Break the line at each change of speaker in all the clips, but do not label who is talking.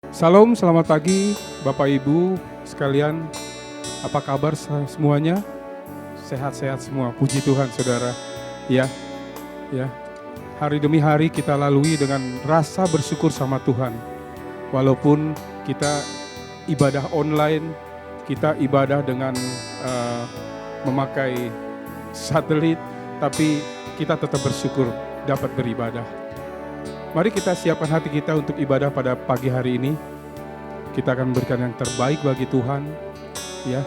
Salam, selamat pagi Bapak Ibu sekalian. Apa kabar semuanya? Sehat-sehat semua, puji Tuhan saudara. Ya, ya. Hari demi hari kita lalui dengan rasa bersyukur sama Tuhan. Walaupun kita ibadah online, kita ibadah dengan memakai satelit, tapi kita tetap bersyukur dapat beribadah. Mari kita siapkan hati kita untuk ibadah pada pagi hari ini. Kita akan memberikan yang terbaik bagi Tuhan. Ya,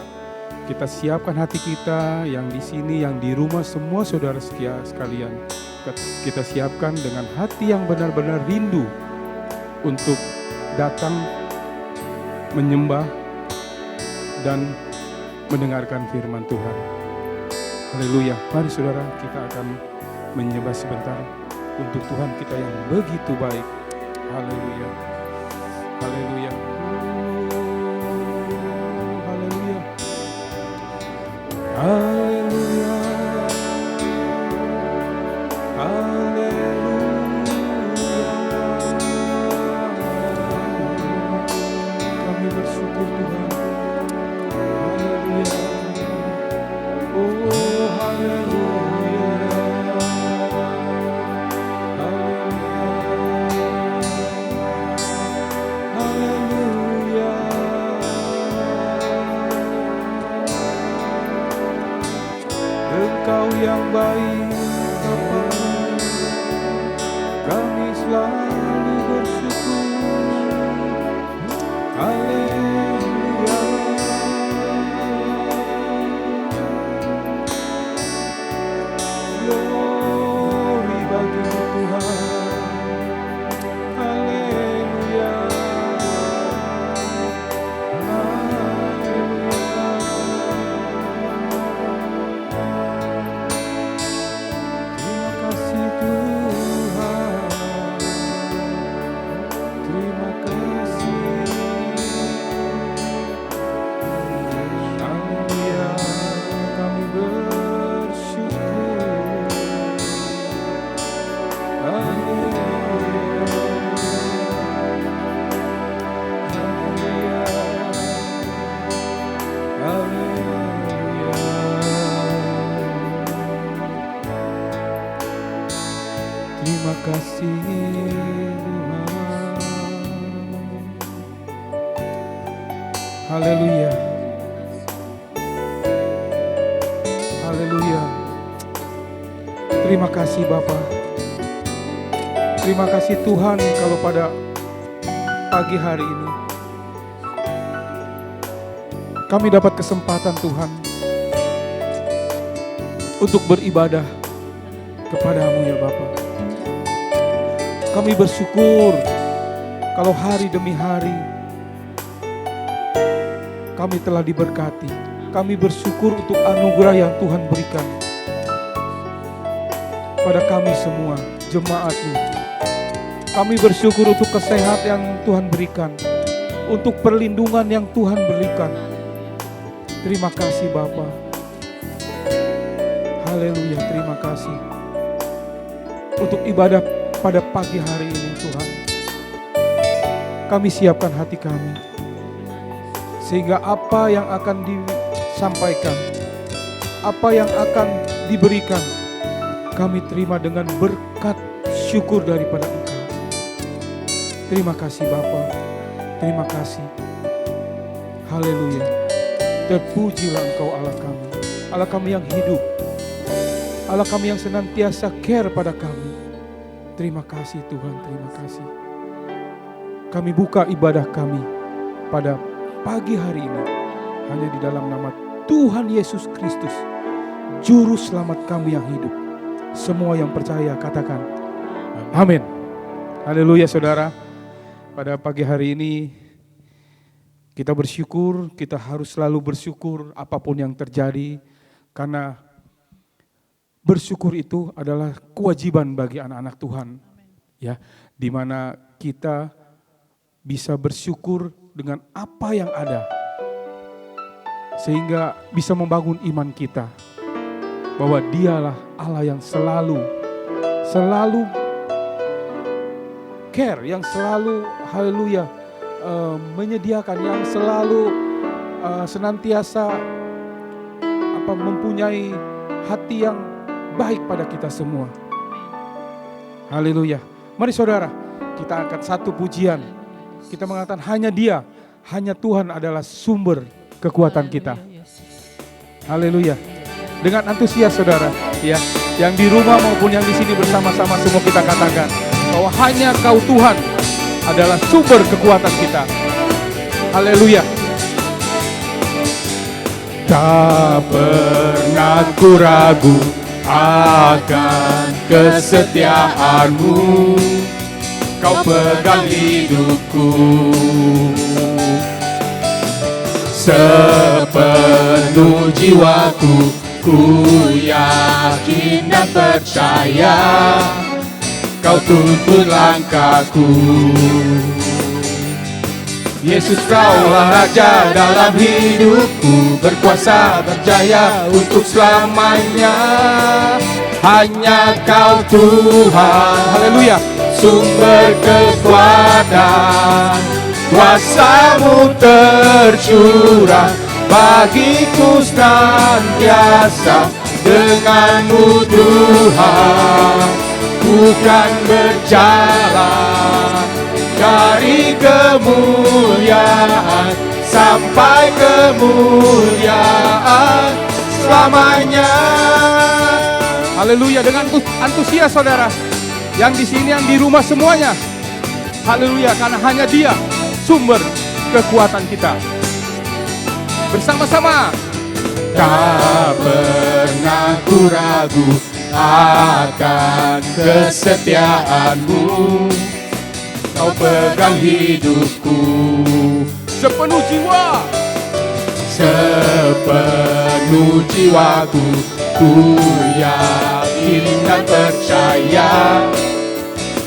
kita siapkan hati kita yang di sini, yang di rumah, semua saudara sekalian. Kita siapkan dengan hati yang benar-benar rindu untuk datang menyembah dan mendengarkan firman Tuhan. Haleluya. Mari saudara, kita akan menyembah sebentar untuk Tuhan kita yang begitu baik. Haleluya. Haleluya. Haleluya. Haleluya. Haleluya. Kami bersyukur Tuhan. Haleluya. Oh, haleluya. Haleluya. Engkau yang baik Bapa, kami selalu bersyukur. Haleluya. Glory bagi Tuhan. Haleluya. Terima kasih Tuhan. Terima kasih. Haleluya. Kami bersyukur. Haleluya. Haleluya. Haleluya. Terima kasih Tuhan. Haleluya. Haleluya. Terima kasih Bapa. Terima kasih Tuhan kalau pada pagi hari ini kami dapat kesempatan Tuhan untuk beribadah kepadamu ya Bapa. Kami bersyukur kalau hari demi hari kami telah diberkati. Kami bersyukur untuk anugerah yang Tuhan berikan pada kami semua, jemaat-Mu. Kami bersyukur untuk kesehatan yang Tuhan berikan, untuk perlindungan yang Tuhan berikan. Terima kasih Bapa. Haleluya, terima kasih untuk ibadah pada pagi hari ini Tuhan. Kami siapkan hati kami, sehingga apa yang akan disampaikan, apa yang akan diberikan, kami terima dengan berkat syukur daripada Engkau. Terima kasih Bapa, terima kasih. Haleluya. Terpujilah Engkau Allah kami yang hidup, Allah kami yang senantiasa care pada kami. Terima kasih Tuhan, terima kasih. Kami buka ibadah kami pada pagi hari ini hanya di dalam nama Tuhan Yesus Kristus, Juru Selamat kami yang hidup. Semua yang percaya katakan amin. Haleluya saudara. Pada pagi hari ini kita bersyukur, kita harus selalu bersyukur apapun yang terjadi, karena bersyukur itu adalah kewajiban bagi anak-anak Tuhan. Ya, di mana kita bisa bersyukur dengan apa yang ada, sehingga bisa membangun iman kita bahwa Dialah Allah yang selalu care, yang selalu haleluya menyediakan, yang selalu senantiasa mempunyai hati yang baik pada kita semua. Haleluya. Mari saudara, kita angkat satu pujian. Kita mengatakan hanya Dia, hanya Tuhan adalah sumber kekuatan kita. Haleluya. Dengan antusias saudara, ya, yang di rumah maupun yang di sini bersama-sama semua kita katakan bahwa hanya Kau Tuhan adalah sumber kekuatan kita. Haleluya.
Tak pernah ku ragu akan kesetiaan-Mu, Kau pegang hidupku. Sepenuh jiwaku ku yakin dan percaya, Kau tuntun langkahku. Yesus, Kaulah Raja dalam hidupku, berkuasa berjaya untuk selamanya. Hanya Kau Tuhan,
Haleluya,
sumber kekuatan. Kuasa-Mu tercurah bagiku senantiasa. Dengan-Mu Tuhan, ku kan berjalan dari kemuliaan sampai kemuliaan selamanya.
haleluya. Dengan antusias saudara, yang di sini, yang di rumah semuanya. Haleluya, karena hanya Dia sumber kekuatan kita. Bersama-sama.
Tak pernah ku ragu akan kesetiaan-Mu, Kau pegang hidupku.
Sepenuh jiwa,
sepenuh jiwaku ku yakin dan percaya,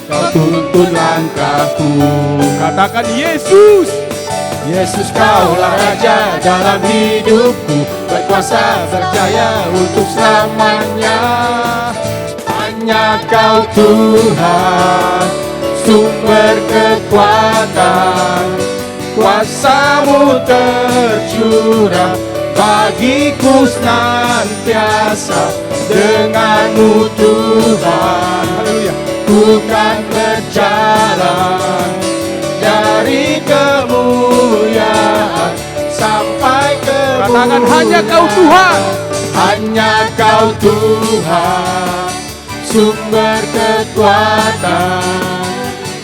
Kau tuntun langkahku.
katakan Yesus.
Yesus, Kaulah Raja dalam hidupku, berkuasa berjaya untuk selamanya. Hanya Kau Tuhan, sumber kekuatan. Kuasa-Mu tercurah bagiku senantiasa. Dengan-Mu Tuhan,
Haleluya.
ku kan berjalan dari kemuliaan sampai kemuliaan.
Katakan hanya Kau Tuhan.
Hanya Kau Tuhan, sumber kekuatan.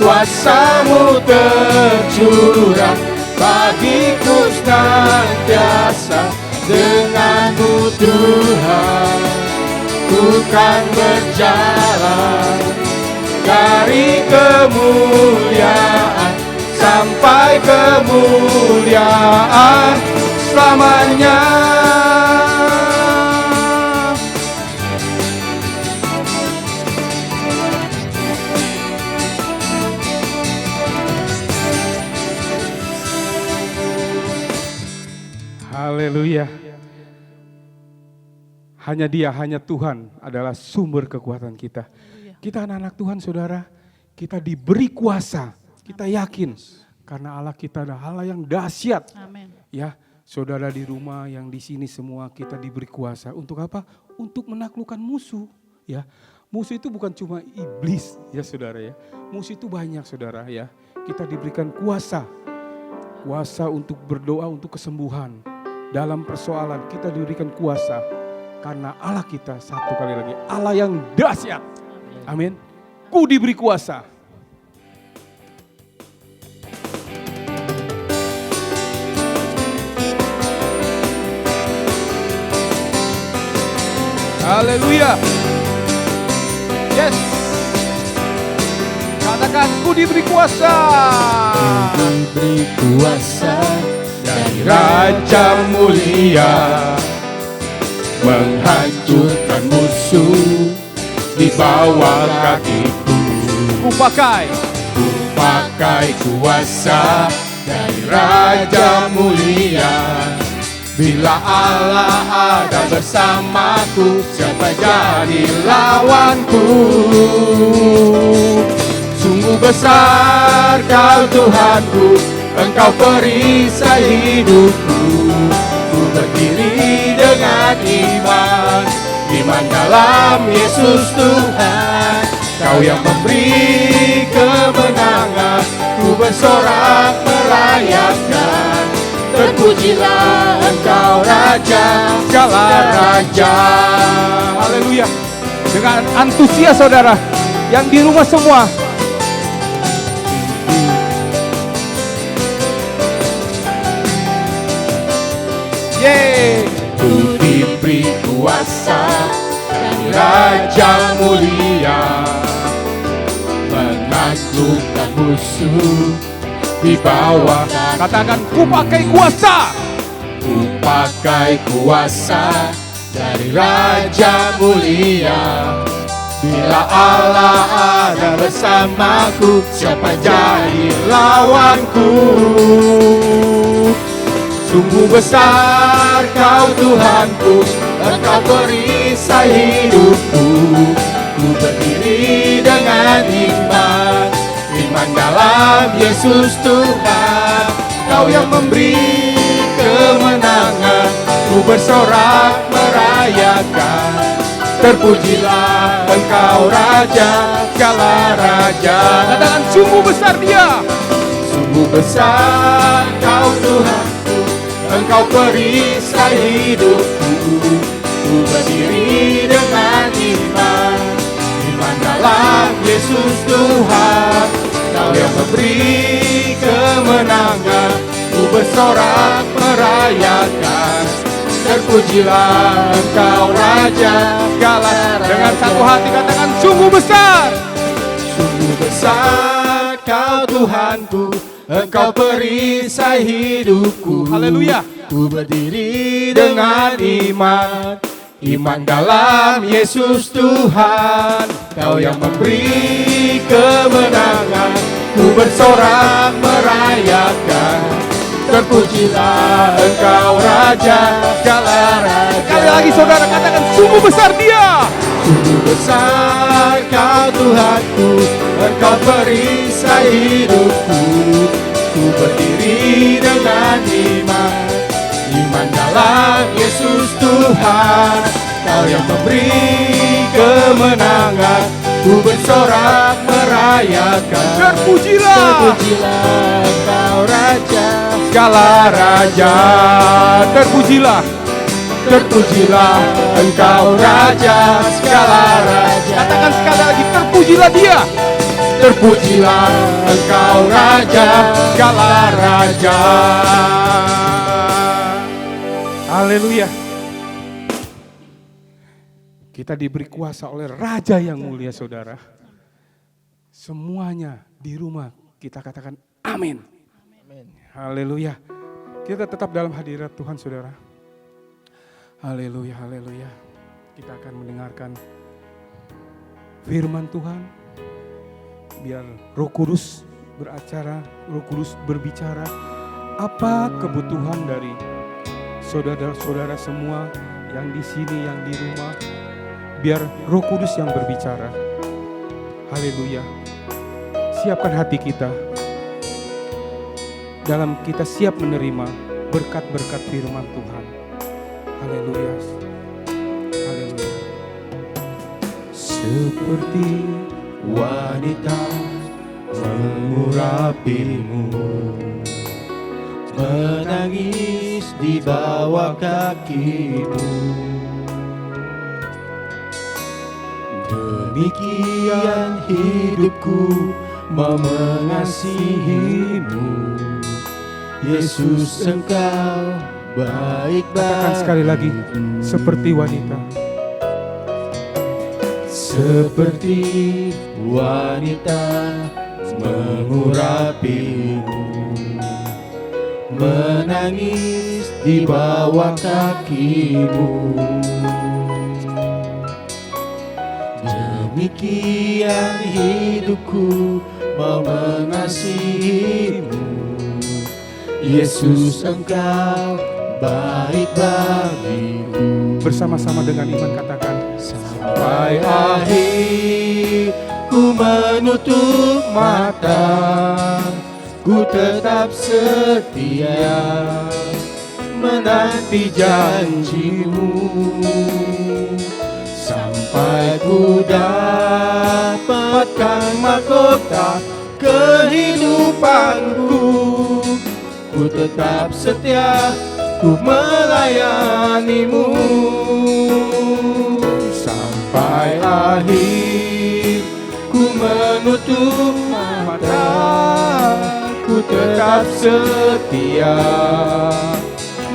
Kuasa-Mu tercurah bagiku senantiasa. Dengan-Mu Tuhan, ku kan berjalan dari kemuliaan sampai kemuliaan selamanya.
Haleluya. Hanya Dia, hanya Tuhan adalah sumber kekuatan kita. Kita anak-anak Tuhan saudara, kita diberi kuasa, kita yakin. Karena Allah kita adalah Allah yang dahsyat.
Amin.
Ya, saudara di rumah, yang di sini semua kita diberi kuasa. Untuk apa? Untuk menaklukkan musuh. Ya, musuh itu bukan cuma iblis ya saudara ya. Musuh itu banyak saudara ya. Kita diberikan kuasa. Kuasa untuk berdoa untuk kesembuhan. Dalam persoalan kita diberikan kuasa. Karena Allah kita, satu kali lagi, Allah yang dahsyat. Amin. Ku diberi kuasa. Haleluya. Yes. Katakan ku diberi kuasa.
Diberi kuasa dari Raja mulia, menghancurkan musuh di bawah kakiku.
Ku pakai
kuasa dari Raja mulia. Bila Allah ada bersamaku, siapa jadi lawanku? Sungguh besar Kau Tuhanku, Engkau perisai hidupku. Ku berdiri dengan iman, iman dalam Yesus Tuhan. Kau yang memberi kemenangan, ku bersorak merayakan. Terpujilah Engkau Raja, segala Raja.
Haleluya. Dengan antusias saudara yang di rumah semua. Yeay.
Ku diberi kuasa dari Raja mulia, menaklukkan musuh di bawah.
Katakan, ku pakai kuasa.
Ku pakai kuasa dari Raja mulia. Bila Allah ada bersamaku, siapa jadi lawanku? Sungguh besar Kau Tuhanku, Engkau perisai hidupku. Ku berdiri dengan iman, iman dalam Yesus Tuhan. Kau yang memberi kemenangan, ku bersorak merayakan. Terpujilah Engkau Raja, segala Raja.
Katakan, sungguh besar Dia.
Sungguh besar Kau Tuhanku, Engkau perisai hidupku. Ku berdiri dengan iman, iman dalam Yesus Tuhan. Kau yang memberi kemenangan, ku bersorak merayakan. Terpujilah Engkau Raja, segala Raja.
Dengan satu hati katakan, sungguh besar.
Sungguh besar Kau Tuhanku, Engkau perisai hidupku.
Haleluya.
Ku berdiri dengan iman, iman dalam Yesus Tuhan. Kau yang memberi kemenangan, ku bersorak merayakan. Terpujilah Engkau Raja, segala Raja.
Sekali lagi saudara katakan, sungguh besar Dia.
Sungguh besar Kau Tuhanku, Engkau perisai hidupku. Ku berdiri dengan iman, iman dalam Yesus Tuhan. Kau yang memberi kemenangan, ku bersorak merayakan.
Terpujilah.
Terpujilah Engkau Raja,
Segala Raja. Terpujilah.
terpujilah Engkau Raja, segala Raja.
Katakan sekali lagi, terpujilah Dia.
Terpujilah Engkau Raja, segala Raja.
Haleluya. Kita diberi kuasa oleh Raja yang mulia saudara. Semuanya di rumah kita katakan amin. Haleluya. Kita tetap dalam hadirat Tuhan saudara. Haleluya, haleluya. Kita akan mendengarkan firman Tuhan. Biar Roh Kudus beracara, Roh Kudus berbicara. Apa kebutuhan dari saudara-saudara semua yang di sini, yang di rumah. Biar Roh Kudus yang berbicara. Haleluya. Siapkan hati kita. Dalam kita siap menerima berkat-berkat firman Tuhan. Haleluya. Haleluya.
Seperti wanita mengurapimu, menangis di bawah kakimu. Demikian hidupku mau mengasihimu, Yesus Engkau baik
Katakan sekali lagi, seperti wanita.
Seperti wanita mengurapimu, menangis di bawah kakimu. Demikian hidupku mau mengasihimu, Yesus Engkau baik bagiku.
Bersama-sama dengan iman katakan,
Sampai akhir ku menutup mata, ku tetap setia menanti janjimu, sampai ku dapatkan mahkota kehidupanku. Ku tetap setia, ku melayanimu sampai akhir. Ku menutup mata, ku tetap setia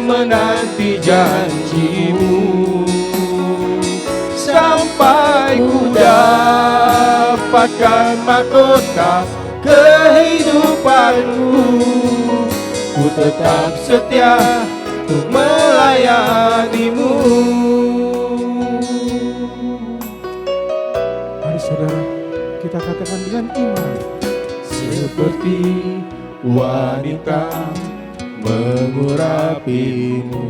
menanti janjimu, sampai ku dapatkan mahkota kehidupanku. Ku tetap setia untuk melayanimu.
Mari saudara, kita katakan dengan iman.
Seperti wanita mengurapimu,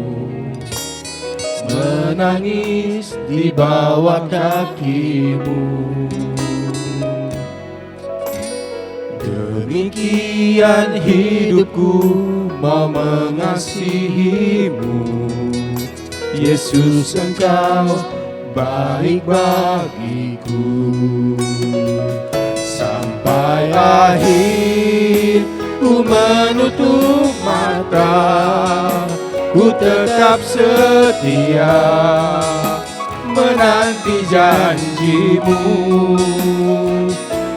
menangis di bawah kakimu. Demikian hidupku mau mengasihimu, Yesus, Engkau baik bagiku. Sampai akhir ku menutup mata, ku tetap setia menanti janjimu,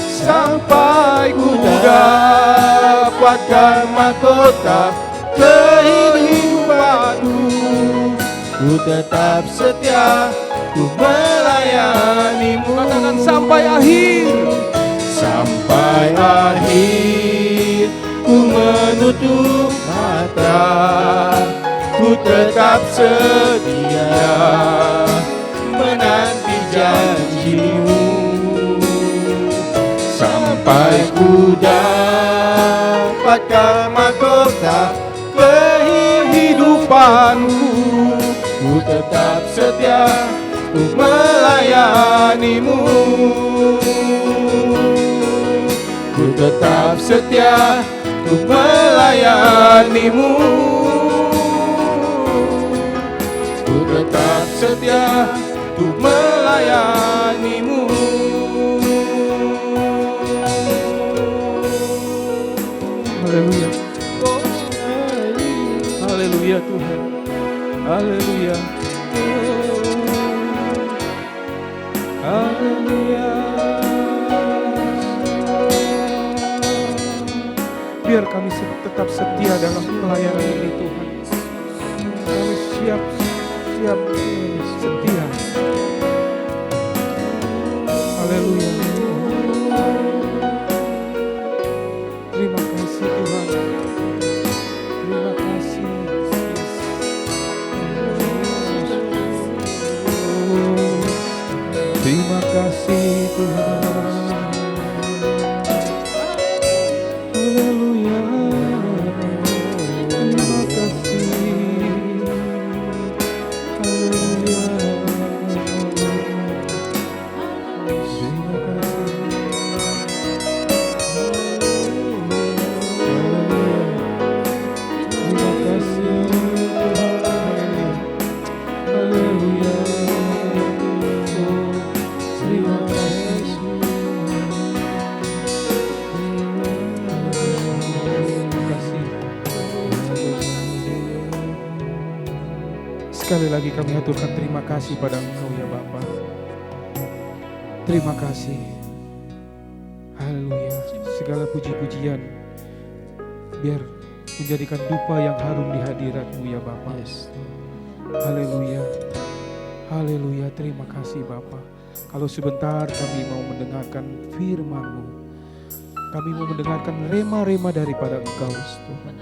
sampai ku dapatkan mahkota kehidupanku. Ku tetap setia, ku melayanimu.
Katakan sampai akhir.
Sampai akhir ku menutup mata, ku tetap setia menanti janjimu, sampai ku dapatkan mahkota kehidupanku. Ku tetap setia untuk melayanimu. Ku tetap setia untuk melayanimu. Ku tetap setia untuk melayanimu.
Haleluya. Haleluya Tuhan. Haleluya. Haleluya. Biar kami tetap setia dalam pelayanan ini Tuhan. Kami siap setia. Haleluya. Terima kasih Tuhan. Terima kasih. Terima kasih Tuhan. Haleluya. Terima kasih. Haleluya. Terima kasih. Terima kasih. Haleluya. Terima kasih. Sekali lagi kami aturkan terima kasih pada Engkau ya Bapa. Terima kasih. Haleluya. Segala puji-pujian biar menjadikan dupa yang harum di hadirat-Mu ya Bapa. Haleluya. Haleluya. Terima kasih Bapa. Kalau sebentar kami mau mendengarkan firman-Mu, kami mau mendengarkan rema-rema daripada Engkau Tuhan.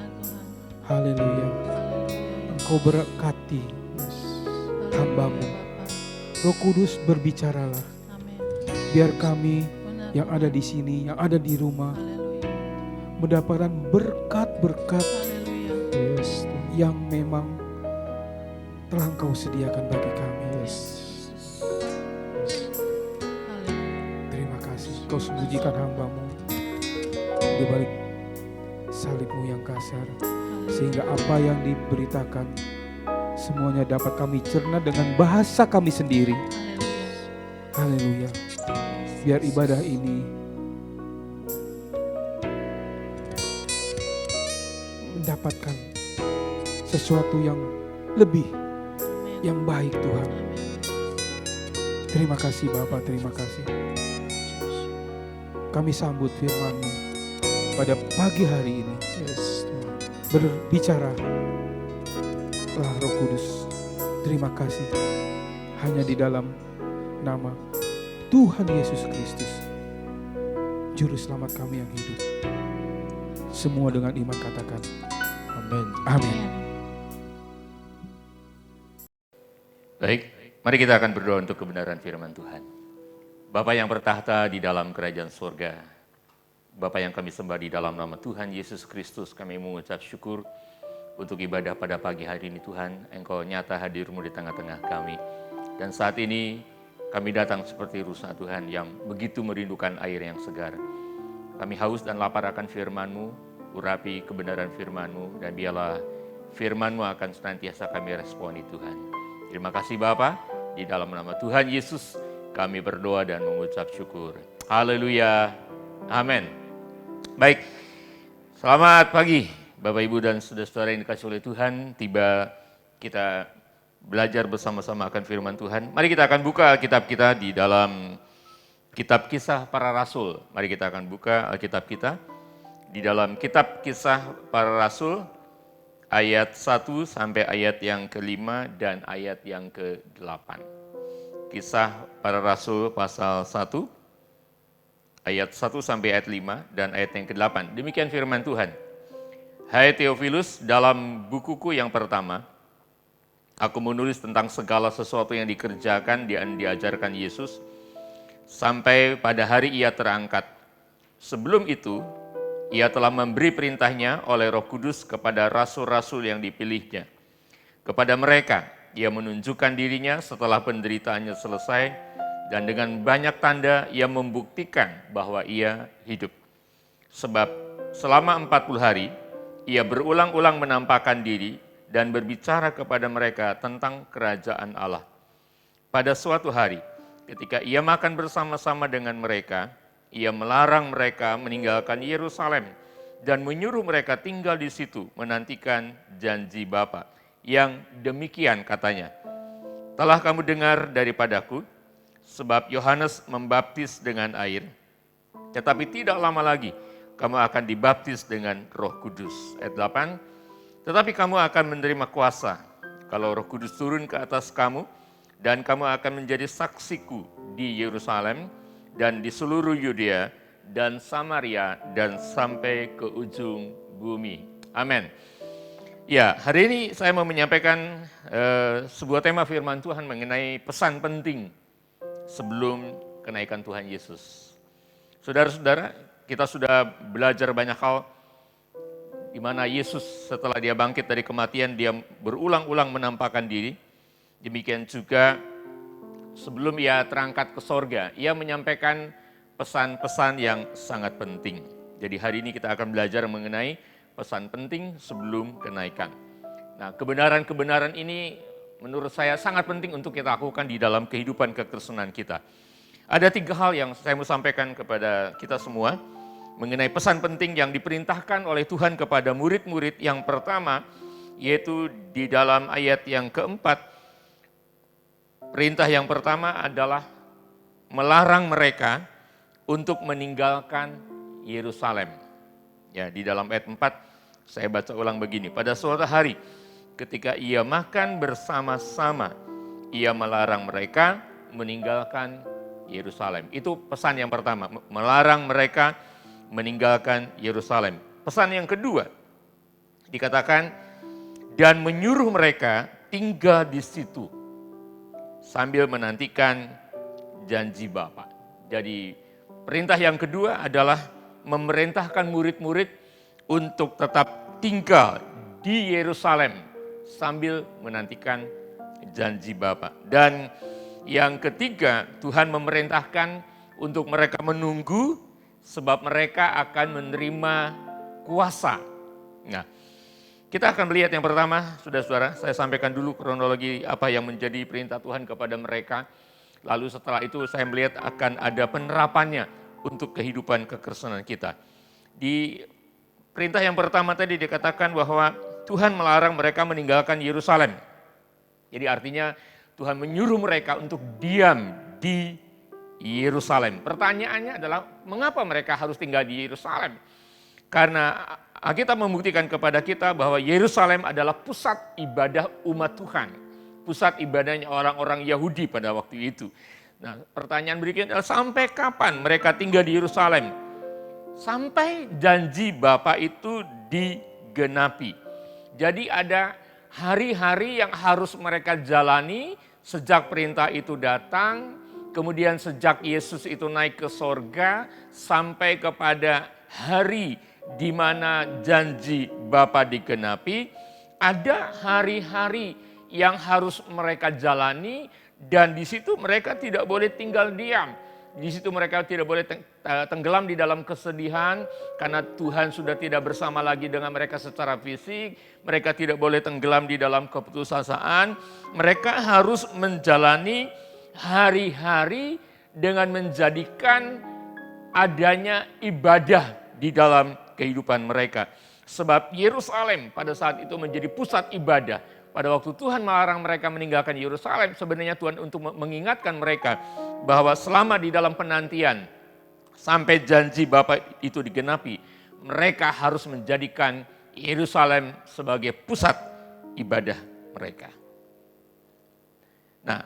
Haleluya. Engkau berkati hamba-Mu. Roh Kudus berbicaralah. Biar kami yang ada di sini, yang ada di rumah, mendapatkan berkat-berkat yang memang telah Engkau sediakan bagi kami. Terima kasih. Kau sembunyikan hamba-Mu di balik salib-Mu yang kasar, sehingga apa yang diberitakan semuanya dapat kami cerna dengan bahasa kami sendiri. Haleluya. Biar ibadah ini mendapatkan sesuatu yang lebih, yang baik Tuhan. Terima kasih Bapa, terima kasih. Kami sambut firman-Mu pada pagi hari ini. Berbicara lah Roh Kudus. Terima kasih. Hanya di dalam nama Tuhan Yesus Kristus, Juru Selamat kami yang hidup. Semua dengan iman katakan amin. Amin.
Baik, mari kita akan berdoa untuk kebenaran firman Tuhan. Bapa yang bertahta di dalam kerajaan surga, Bapa yang kami sembah di dalam nama Tuhan Yesus Kristus, kami mengucap syukur untuk ibadah pada pagi hari ini Tuhan. Engkau nyata hadir-Mu di tengah-tengah kami. Dan saat ini kami datang seperti rusa Tuhan yang begitu merindukan air yang segar. Kami haus dan lapar akan firman-Mu, urapi kebenaran firman-Mu, dan biarlah firman-Mu akan senantiasa kami responi Tuhan. Terima kasih Bapa, di dalam nama Tuhan Yesus kami berdoa dan mengucap syukur. Haleluya, amin. Baik, selamat pagi Bapak Ibu dan saudara-saudara yang dikasihi oleh Tuhan. Tiba kita belajar bersama-sama akan firman Tuhan. Mari kita akan buka Alkitab kita di dalam Kitab Kisah Para Rasul. Mari kita akan buka Alkitab kita di dalam Kitab Kisah Para Rasul, ayat 1 sampai ayat yang ke-5 dan ayat yang ke-8. Kisah Para Rasul pasal 1, ayat 1 sampai ayat 5 dan ayat yang ke-8. Demikian firman Tuhan. Hai Theophilus, dalam bukuku yang pertama, aku menulis tentang segala sesuatu yang dikerjakan dan diajarkan Yesus sampai pada hari ia terangkat. Sebelum itu, ia telah memberi perintahnya oleh Roh Kudus kepada rasul-rasul yang dipilihnya. Kepada mereka, ia menunjukkan dirinya setelah penderitaannya selesai, dan dengan banyak tanda ia membuktikan bahwa ia hidup. Sebab selama 40 hari, ia berulang-ulang menampakkan diri dan berbicara kepada mereka tentang kerajaan Allah. Pada suatu hari, ketika ia makan bersama-sama dengan mereka, ia melarang mereka meninggalkan Yerusalem dan menyuruh mereka tinggal di situ menantikan janji Bapa. Yang demikian katanya, telah kamu dengar daripadaku, sebab Yohanes membaptis dengan air, tetapi tidak lama lagi kamu akan dibaptis dengan Roh Kudus. Ayat 8, tetapi kamu akan menerima kuasa kalau Roh Kudus turun ke atas kamu, dan kamu akan menjadi saksiku di Yerusalem dan di seluruh Yudea dan Samaria dan sampai ke ujung bumi. Amin. Ya, hari ini saya mau menyampaikan sebuah tema firman Tuhan mengenai pesan penting sebelum kenaikan Tuhan Yesus. Saudara-saudara, kita sudah belajar banyak hal di mana Yesus setelah dia bangkit dari kematian, dia berulang-ulang menampakkan diri. Demikian juga sebelum ia terangkat ke sorga, ia menyampaikan pesan-pesan yang sangat penting. Jadi hari ini kita akan belajar mengenai pesan penting sebelum kenaikan. Nah, kebenaran-kebenaran ini menurut saya sangat penting untuk kita lakukan di dalam kehidupan kekristenan kita. Ada 3 hal yang saya mau sampaikan kepada kita semua mengenai pesan penting yang diperintahkan oleh Tuhan kepada murid-murid. Yang pertama, yaitu di dalam ayat yang keempat, perintah yang pertama adalah melarang mereka untuk meninggalkan Yerusalem. Ya, di dalam ayat 4 saya baca ulang begini. Pada suatu hari ketika ia makan bersama-sama, ia melarang mereka meninggalkan Yerusalem. Itu pesan yang pertama, melarang mereka meninggalkan Yerusalem. Pesan yang kedua dikatakan, dan menyuruh mereka tinggal di situ sambil menantikan janji Bapa. Jadi perintah yang kedua adalah memerintahkan murid-murid untuk tetap tinggal di Yerusalem sambil menantikan janji Bapa. Dan yang ketiga, Tuhan memerintahkan untuk mereka menunggu sebab mereka akan menerima kuasa. Nah, kita akan melihat yang pertama, saudara-saudara, saya sampaikan dulu kronologi apa yang menjadi perintah Tuhan kepada mereka. Lalu setelah itu saya melihat akan ada penerapannya untuk kehidupan kekristenan kita. Di perintah yang pertama tadi dikatakan bahwa Tuhan melarang mereka meninggalkan Yerusalem. Jadi artinya Tuhan menyuruh mereka untuk diam di Yerusalem. Pertanyaannya adalah mengapa mereka harus tinggal di Yerusalem? Karena Alkitab membuktikan kepada kita bahwa Yerusalem adalah pusat ibadah umat Tuhan. Pusat ibadahnya orang-orang Yahudi pada waktu itu. Nah, pertanyaan berikutnya adalah sampai kapan mereka tinggal di Yerusalem? Sampai janji Bapa itu digenapi. Jadi ada hari-hari yang harus mereka jalani sejak perintah itu datang, kemudian sejak Yesus itu naik ke sorga, sampai kepada hari di mana janji Bapa digenapi, ada hari-hari yang harus mereka jalani dan di situ mereka tidak boleh tinggal diam. Di situ mereka tidak boleh tenggelam di dalam kesedihan karena Tuhan sudah tidak bersama lagi dengan mereka secara fisik. Mereka tidak boleh tenggelam di dalam keputusasaan. Mereka harus menjalani hari-hari dengan menjadikan adanya ibadah di dalam kehidupan mereka. Sebab Yerusalem pada saat itu menjadi pusat ibadah. Pada waktu Tuhan melarang mereka meninggalkan Yerusalem, sebenarnya Tuhan untuk mengingatkan mereka bahwa selama di dalam penantian sampai janji Bapa itu digenapi, mereka harus menjadikan Yerusalem sebagai pusat ibadah mereka. Nah,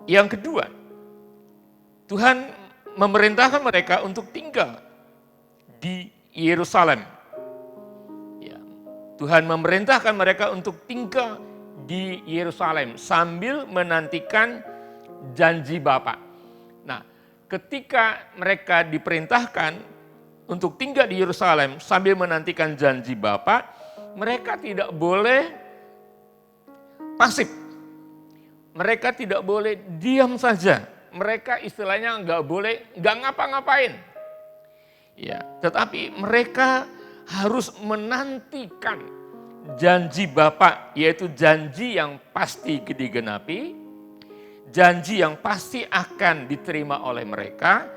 yang kedua, Tuhan memerintahkan mereka untuk tinggal di Yerusalem. Ya, Tuhan memerintahkan mereka untuk tinggal di Yerusalem sambil menantikan janji Bapa. Nah, ketika mereka diperintahkan untuk tinggal di Yerusalem sambil menantikan janji Bapa, mereka tidak boleh pasif. Mereka tidak boleh diam saja. Mereka istilahnya nggak ngapa-ngapain. Ya, tetapi mereka harus menantikan janji Bapa, yaitu janji yang pasti digenapi, janji yang pasti akan diterima oleh mereka,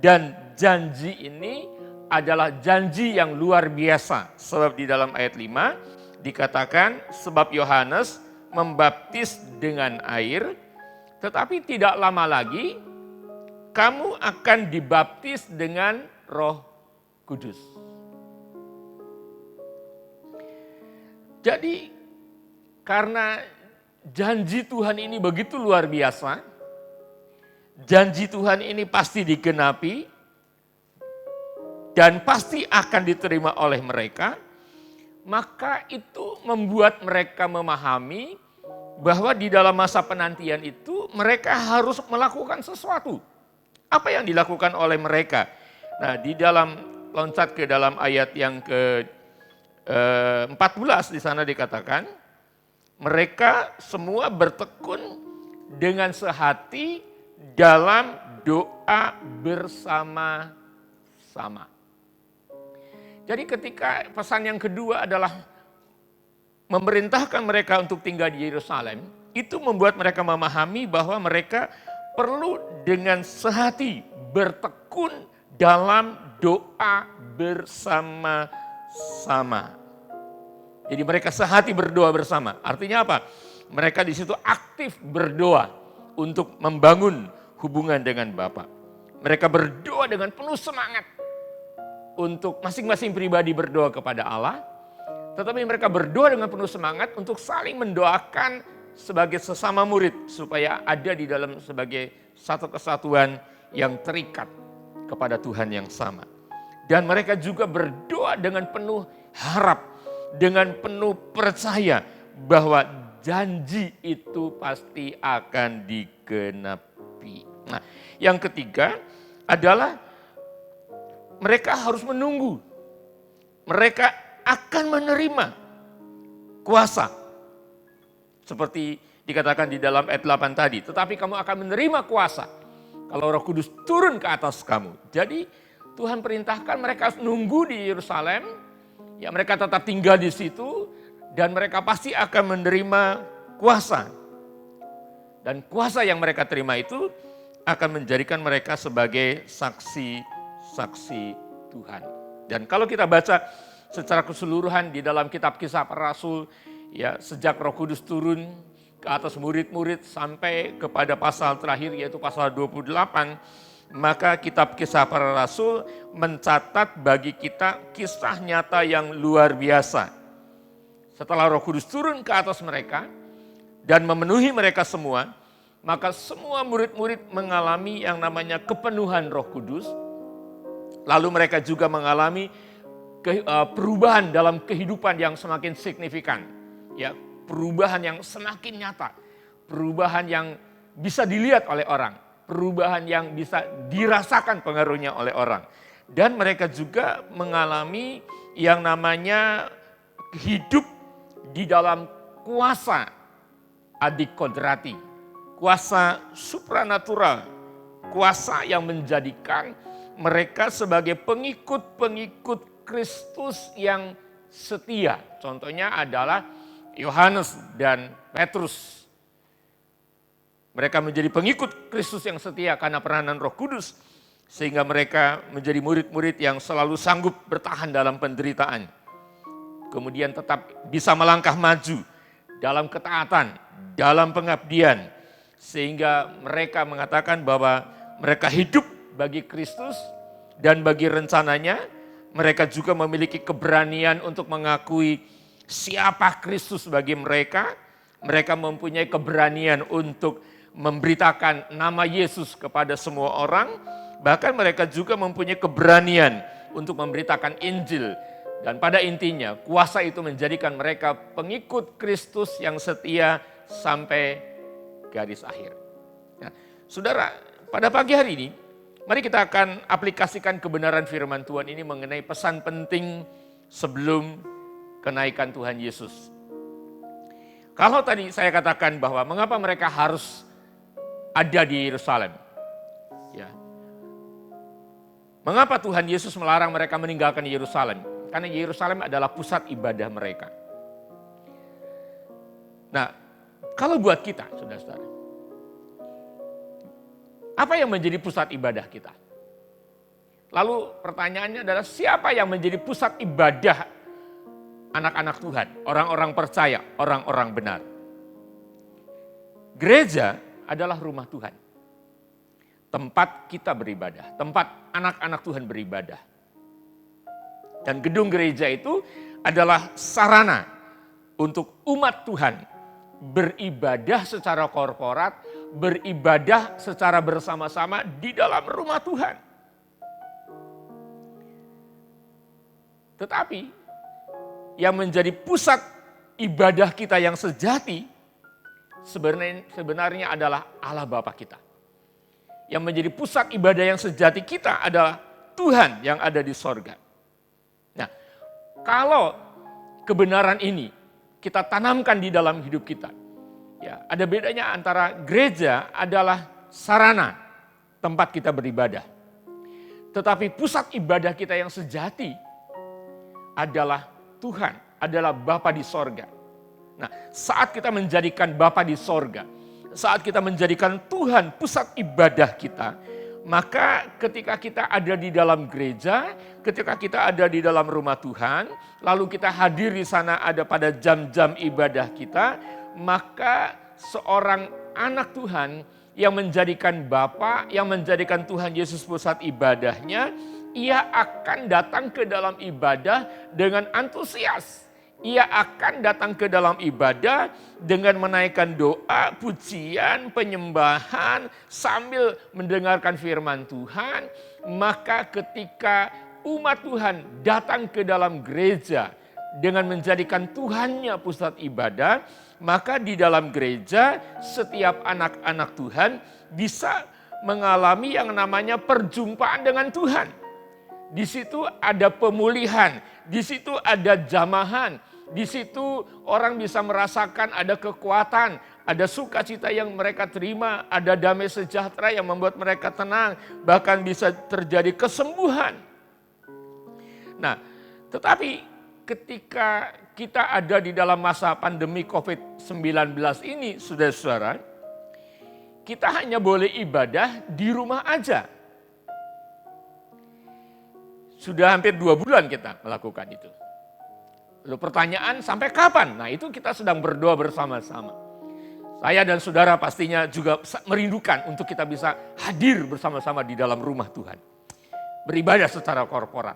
dan janji ini adalah janji yang luar biasa. Sebab di dalam ayat 5 dikatakan, sebab Yohanes membaptis dengan air, tetapi tidak lama lagi kamu akan dibaptis dengan Roh Kudus. Jadi karena janji Tuhan ini begitu luar biasa, janji Tuhan ini pasti digenapi dan pasti akan diterima oleh mereka, maka itu membuat mereka memahami bahwa di dalam masa penantian itu mereka harus melakukan sesuatu. Apa yang dilakukan oleh mereka? Nah, di dalam loncat ke dalam ayat yang ke-14 di sana dikatakan, mereka semua bertekun dengan sehati dalam doa bersama-sama. Jadi ketika pesan yang kedua adalah memerintahkan mereka untuk tinggal di Yerusalem, itu membuat mereka memahami bahwa mereka perlu dengan sehati bertekun dalam doa bersama-sama. Jadi mereka sehati berdoa bersama. Artinya apa? Mereka di situ aktif berdoa untuk membangun hubungan dengan Bapa. Mereka berdoa dengan penuh semangat untuk masing-masing pribadi berdoa kepada Allah. Tetapi mereka berdoa dengan penuh semangat untuk saling mendoakan sebagai sesama murid. Supaya ada di dalam sebagai satu kesatuan yang terikat kepada Tuhan yang sama. Dan mereka juga berdoa dengan penuh harap, dengan penuh percaya bahwa janji itu pasti akan digenapi. Nah, yang ketiga adalah mereka harus menunggu. Mereka akan menerima kuasa. Seperti dikatakan di dalam ayat 8 tadi. Tetapi kamu akan menerima kuasa kalau Roh Kudus turun ke atas kamu. Jadi Tuhan perintahkan mereka harus nunggu di Yerusalem. Ya, mereka tetap tinggal di situ dan mereka pasti akan menerima kuasa. Dan kuasa yang mereka terima itu akan menjadikan mereka sebagai saksi-saksi Tuhan. Dan kalau kita baca secara keseluruhan di dalam kitab Kisah Para Rasul, ya, sejak Roh Kudus turun ke atas murid-murid sampai kepada pasal terakhir yaitu pasal 28, maka kitab Kisah Para Rasul mencatat bagi kita kisah nyata yang luar biasa. Setelah Roh Kudus turun ke atas mereka dan memenuhi mereka semua, maka semua murid-murid mengalami yang namanya kepenuhan Roh Kudus. Lalu mereka juga mengalami perubahan dalam kehidupan yang semakin signifikan. Ya, perubahan yang semakin nyata, perubahan yang bisa dilihat oleh orang, perubahan yang bisa dirasakan pengaruhnya oleh orang. Dan mereka juga mengalami yang namanya hidup di dalam kuasa adikodrati, kuasa supranatural, kuasa yang menjadikan mereka sebagai pengikut-pengikut Kristus yang setia. Contohnya adalah Yohanes dan Petrus. Mereka menjadi pengikut Kristus yang setia karena peranan Roh Kudus. Sehingga mereka menjadi murid-murid yang selalu sanggup bertahan dalam penderitaan. Kemudian tetap bisa melangkah maju dalam ketaatan, dalam pengabdian. Sehingga mereka mengatakan bahwa mereka hidup bagi Kristus dan bagi rencananya. Mereka juga memiliki keberanian untuk mengakui siapa Kristus bagi mereka. Mereka mempunyai keberanian untuk memberitakan nama Yesus kepada semua orang. Bahkan mereka juga mempunyai keberanian untuk memberitakan Injil. Dan pada intinya kuasa itu menjadikan mereka pengikut Kristus yang setia sampai garis akhir. Nah, saudara, pada pagi hari ini mari kita akan aplikasikan kebenaran firman Tuhan ini mengenai pesan penting sebelum kenaikan Tuhan Yesus. Kalau tadi saya katakan bahwa mengapa mereka harus ada di Yerusalem. Ya. Mengapa Tuhan Yesus melarang mereka meninggalkan Yerusalem? Karena Yerusalem adalah pusat ibadah mereka. Nah, kalau buat kita, saudara-saudara, apa yang menjadi pusat ibadah kita? Lalu pertanyaannya adalah siapa yang menjadi pusat ibadah anak-anak Tuhan, orang-orang percaya, orang-orang benar? Gereja adalah rumah Tuhan. Tempat kita beribadah, tempat anak-anak Tuhan beribadah. Dan gedung gereja itu adalah sarana untuk umat Tuhan beribadah secara korporat, beribadah secara bersama-sama di dalam rumah Tuhan. Tetapi yang menjadi pusat ibadah kita yang sejati sebenarnya adalah Allah Bapa kita. Yang menjadi pusat ibadah yang sejati kita adalah Tuhan yang ada di sorga. Nah, kalau kebenaran ini kita tanamkan di dalam hidup kita, ya, ada bedanya antara gereja adalah sarana tempat kita beribadah. Tetapi pusat ibadah kita yang sejati adalah Tuhan, adalah Bapa di sorga. Nah, saat kita menjadikan Bapa di sorga, saat kita menjadikan Tuhan pusat ibadah kita, maka ketika kita ada di dalam gereja, ketika kita ada di dalam rumah Tuhan, lalu kita hadir di sana ada pada jam-jam ibadah kita, maka seorang anak Tuhan yang menjadikan Bapa, yang menjadikan Tuhan Yesus pusat ibadahnya, ia akan datang ke dalam ibadah dengan antusias. Ia akan datang ke dalam ibadah dengan menaikkan doa, pujian, penyembahan sambil mendengarkan firman Tuhan. Maka ketika umat Tuhan datang ke dalam gereja dengan menjadikan Tuhannya pusat ibadah, maka di dalam gereja setiap anak-anak Tuhan bisa mengalami yang namanya perjumpaan dengan Tuhan. Di situ ada pemulihan, di situ ada jamahan, di situ orang bisa merasakan ada kekuatan, ada sukacita yang mereka terima, ada damai sejahtera yang membuat mereka tenang, bahkan bisa terjadi kesembuhan. Nah, tetapi ketika kita ada di dalam masa pandemi COVID-19 ini, saudara-saudara, kita hanya boleh ibadah di rumah aja. Sudah hampir 2 bulan kita melakukan itu. Lalu pertanyaan, sampai kapan? Nah, itu kita sedang berdoa bersama-sama. Saya dan saudara pastinya juga merindukan untuk kita bisa hadir bersama-sama di dalam rumah Tuhan. Beribadah secara korporat.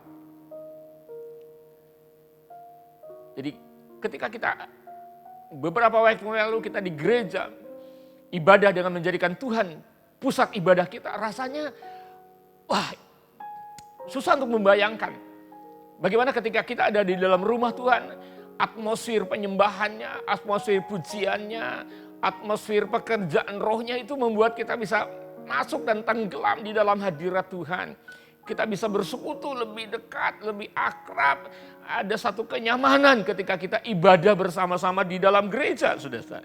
Jadi ketika kita beberapa waktu lalu kita di gereja, ibadah dengan menjadikan Tuhan pusat ibadah kita, rasanya wah, susah untuk membayangkan. Bagaimana ketika kita ada di dalam rumah Tuhan, atmosfer penyembahannya, atmosfer pujiannya, atmosfer pekerjaan rohnya itu membuat kita bisa masuk dan tenggelam di dalam hadirat Tuhan. Kita bisa bersekutu lebih dekat, lebih akrab. Ada satu kenyamanan ketika kita ibadah bersama-sama di dalam gereja, saudara.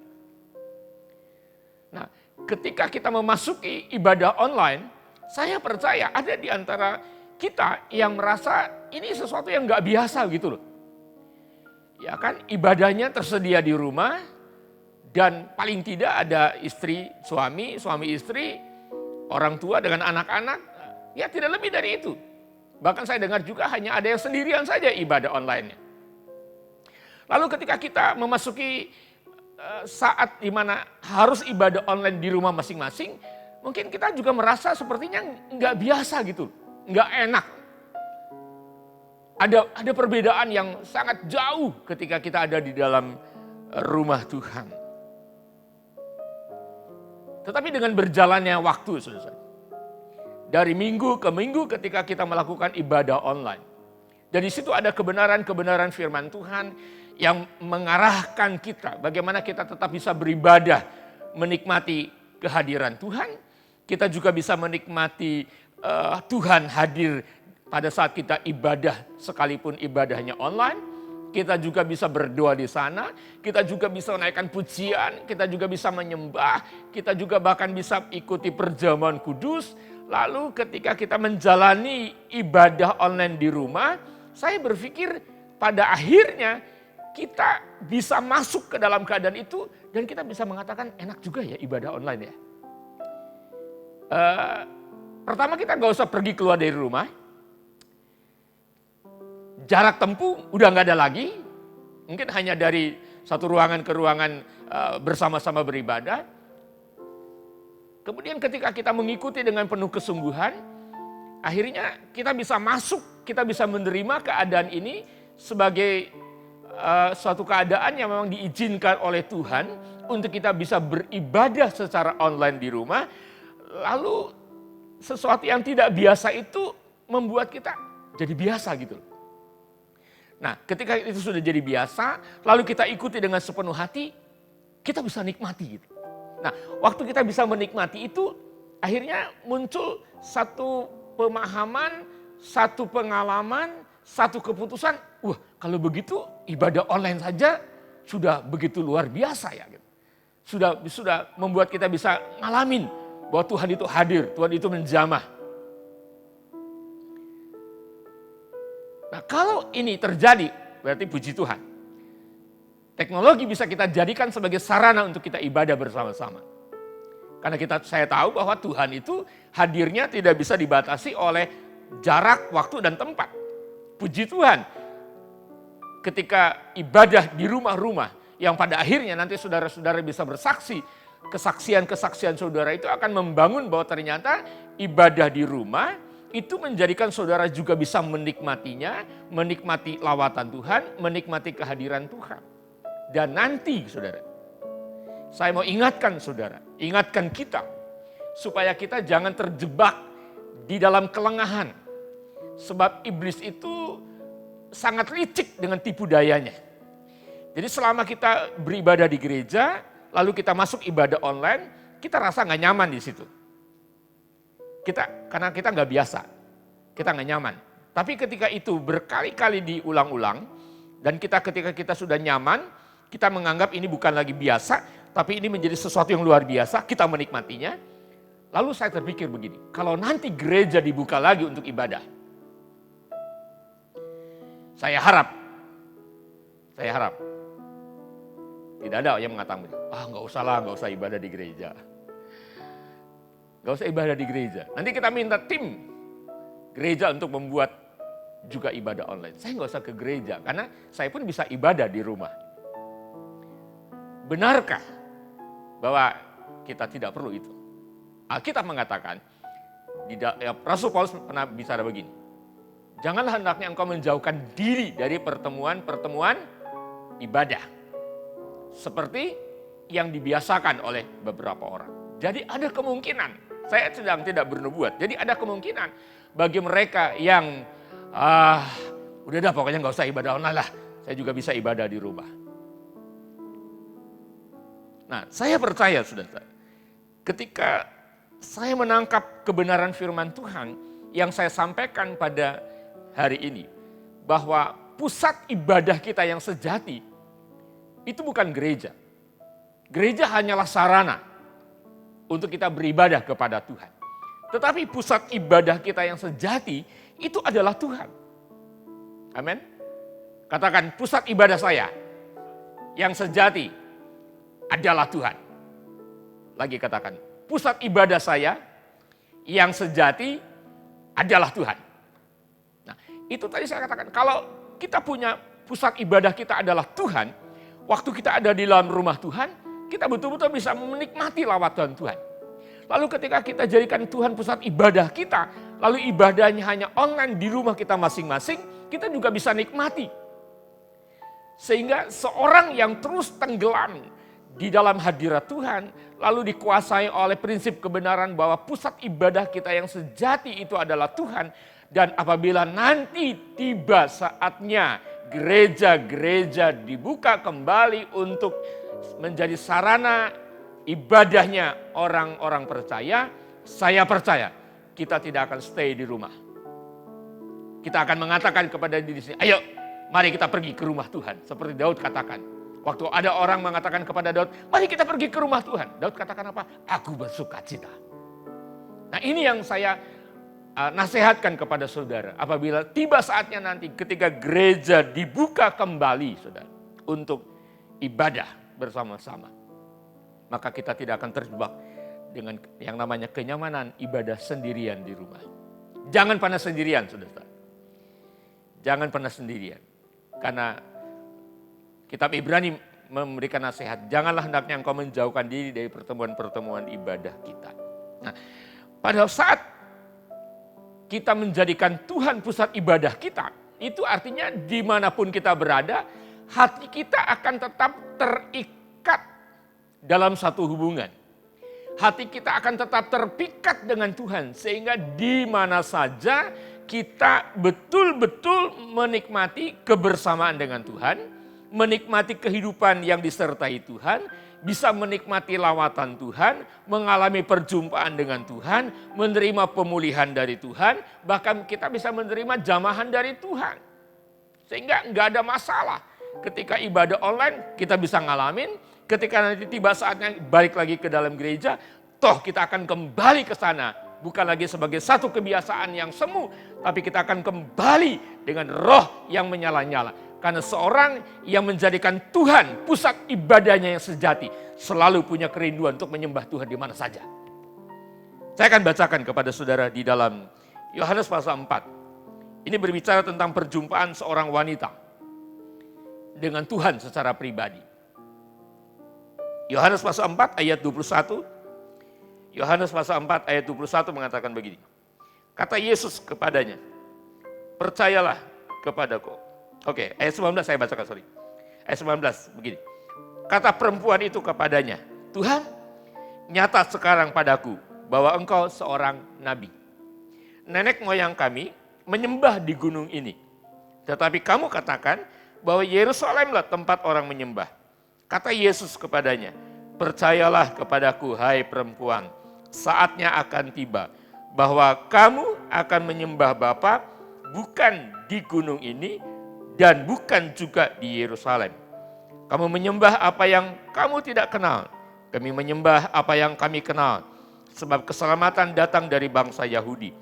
Nah, ketika kita memasuki ibadah online, saya percaya ada di antara kita yang merasa ini sesuatu yang gak biasa gitu loh. Ya kan, ibadahnya tersedia di rumah dan paling tidak ada istri, suami istri, orang tua dengan anak-anak. Ya tidak lebih dari itu. Bahkan saya dengar juga hanya ada yang sendirian saja ibadah online-nya. Lalu ketika kita memasuki saat di mana harus ibadah online di rumah masing-masing, mungkin kita juga merasa sepertinya nggak biasa gitu, nggak enak. Ada perbedaan yang sangat jauh ketika kita ada di dalam rumah Tuhan. Tetapi dengan berjalannya waktu, saudara, dari minggu ke minggu ketika kita melakukan ibadah online. Dan di situ ada kebenaran-kebenaran firman Tuhan yang mengarahkan kita. Bagaimana kita tetap bisa beribadah, menikmati kehadiran Tuhan. Kita juga bisa menikmati Tuhan hadir pada saat kita ibadah sekalipun ibadahnya online. Kita juga bisa berdoa di sana, kita juga bisa menaikkan pujian, kita juga bisa menyembah, kita juga bahkan bisa ikuti perjamuan kudus. Lalu ketika kita menjalani ibadah online di rumah, saya berpikir pada akhirnya kita bisa masuk ke dalam keadaan itu dan kita bisa mengatakan enak juga ya ibadah online ya. Pertama kita gak usah pergi keluar dari rumah. Jarak tempuh udah gak ada lagi. Mungkin hanya dari satu ruangan ke ruangan bersama-sama beribadah. Kemudian ketika kita mengikuti dengan penuh kesungguhan, akhirnya kita bisa masuk, kita bisa menerima keadaan ini sebagai suatu keadaan yang memang diizinkan oleh Tuhan untuk kita bisa beribadah secara online di rumah. Lalu sesuatu yang tidak biasa itu membuat kita jadi biasa gitu. Nah, ketika itu sudah jadi biasa, lalu kita ikuti dengan sepenuh hati, kita bisa nikmati gitu. Nah, waktu kita bisa menikmati itu, akhirnya muncul satu pemahaman, satu pengalaman, satu keputusan. Wah, kalau begitu ibadah online saja sudah begitu luar biasa ya. Gitu. Sudah membuat kita bisa ngalamin bahwa Tuhan itu hadir, Tuhan itu menjamah. Nah, kalau ini terjadi, berarti puji Tuhan. Teknologi bisa kita jadikan sebagai sarana untuk kita ibadah bersama-sama. Karena saya tahu bahwa Tuhan itu hadirnya tidak bisa dibatasi oleh jarak, waktu, dan tempat. Puji Tuhan. Ketika ibadah di rumah-rumah, yang pada akhirnya nanti saudara-saudara bisa bersaksi, kesaksian-kesaksian saudara itu akan membangun bahwa ternyata ibadah di rumah itu menjadikan saudara juga bisa menikmatinya, menikmati lawatan Tuhan, menikmati kehadiran Tuhan. Dan nanti saudara, saya mau ingatkan saudara, ingatkan kita, supaya kita jangan terjebak di dalam kelengahan. Sebab iblis itu sangat licik dengan tipu dayanya. Jadi selama kita beribadah di gereja, lalu kita masuk ibadah online, kita rasa gak nyaman di situ. Karena kita gak biasa, kita gak nyaman. Tapi ketika itu berkali-kali diulang-ulang, dan ketika kita sudah nyaman, kita menganggap ini bukan lagi biasa, tapi ini menjadi sesuatu yang luar biasa, kita menikmatinya. Lalu saya terpikir begini, kalau nanti gereja dibuka lagi untuk ibadah, saya harap Saya harap tidak ada yang mengatakan, nggak usah lah, nggak usah ibadah di gereja. Nggak usah ibadah di gereja. Nanti kita minta tim gereja untuk membuat juga ibadah online. Saya nggak usah ke gereja, karena saya pun bisa ibadah di rumah. Benarkah bahwa kita tidak perlu itu? Alkitab mengatakan, Rasul Paulus pernah bicara begini, janganlah hendaknya engkau menjauhkan diri dari pertemuan-pertemuan ibadah. Seperti yang dibiasakan oleh beberapa orang. Jadi ada kemungkinan, saya sedang tidak bernubuat, jadi ada kemungkinan bagi mereka yang, udah dah pokoknya gak usah ibadah online lah, saya juga bisa ibadah di rumah. Nah, saya percaya saudara, ketika saya menangkap kebenaran firman Tuhan yang saya sampaikan pada hari ini, bahwa pusat ibadah kita yang sejati itu bukan gereja. Gereja hanyalah sarana untuk kita beribadah kepada Tuhan. Tetapi pusat ibadah kita yang sejati itu adalah Tuhan. Amin. Katakan, pusat ibadah saya yang sejati adalah Tuhan. Lagi katakan, pusat ibadah saya yang sejati adalah Tuhan. Nah, itu tadi saya katakan, kalau kita punya pusat ibadah kita adalah Tuhan, waktu kita ada di dalam rumah Tuhan, kita betul-betul bisa menikmati lawatan Tuhan. Lalu ketika kita jadikan Tuhan pusat ibadah kita, lalu ibadahnya hanya online di rumah kita masing-masing, kita juga bisa nikmati. Sehingga seorang yang terus tenggelam di dalam hadirat Tuhan, lalu dikuasai oleh prinsip kebenaran bahwa pusat ibadah kita yang sejati itu adalah Tuhan. Dan apabila nanti tiba saatnya gereja-gereja dibuka kembali untuk menjadi sarana ibadahnya orang-orang percaya, saya percaya kita tidak akan stay di rumah. Kita akan mengatakan kepada diri sendiri, ayo mari kita pergi ke rumah Tuhan. Seperti Daud katakan. Waktu ada orang mengatakan kepada Daud, mari kita pergi ke rumah Tuhan. Daud katakan apa? Aku bersukacita. Nah, ini yang saya nasihatkan kepada saudara. Apabila tiba saatnya nanti ketika gereja dibuka kembali, saudara, untuk ibadah bersama-sama, maka kita tidak akan terjebak dengan yang namanya kenyamanan ibadah sendirian di rumah. Jangan pernah sendirian, saudara. Jangan pernah sendirian. Karena kitab Ibrani memberikan nasihat, janganlah hendaknya engkau menjauhkan diri dari pertemuan-pertemuan ibadah kita. Nah, pada saat kita menjadikan Tuhan pusat ibadah kita, itu artinya dimanapun kita berada, hati kita akan tetap terikat dalam satu hubungan. Hati kita akan tetap terpikat dengan Tuhan, sehingga di mana saja kita betul-betul menikmati kebersamaan dengan Tuhan, menikmati kehidupan yang disertai Tuhan, bisa menikmati lawatan Tuhan, mengalami perjumpaan dengan Tuhan, menerima pemulihan dari Tuhan, bahkan kita bisa menerima jamahan dari Tuhan. Sehingga nggak ada masalah. Ketika ibadah online kita bisa ngalamin, ketika nanti tiba saatnya balik lagi ke dalam gereja, toh kita akan kembali ke sana. Bukan lagi sebagai satu kebiasaan yang semu, tapi kita akan kembali dengan roh yang menyala-nyala. Karena seorang yang menjadikan Tuhan pusat ibadahnya yang sejati selalu punya kerinduan untuk menyembah Tuhan di mana saja. Saya akan bacakan kepada saudara di dalam Yohanes pasal 4. Ini berbicara tentang perjumpaan seorang wanita dengan Tuhan secara pribadi. Yohanes pasal 4 ayat 21. Yohanes pasal 4 ayat 21 mengatakan begini. Kata Yesus kepadanya, percayalah kepadaku. Oke, ayat 19 saya bacakan, sorry. Ayat 19 begini. Kata perempuan itu kepadanya, Tuhan, nyata sekarang padaku bahwa engkau seorang nabi. Nenek moyang kami menyembah di gunung ini. Tetapi kamu katakan bahwa Yerusalemlah tempat orang menyembah. Kata Yesus kepadanya, percayalah kepadaku hai perempuan, saatnya akan tiba bahwa kamu akan menyembah Bapa bukan di gunung ini dan bukan juga di Yerusalem. Kamu menyembah apa yang kamu tidak kenal. Kami menyembah apa yang kami kenal. Sebab keselamatan datang dari bangsa Yahudi.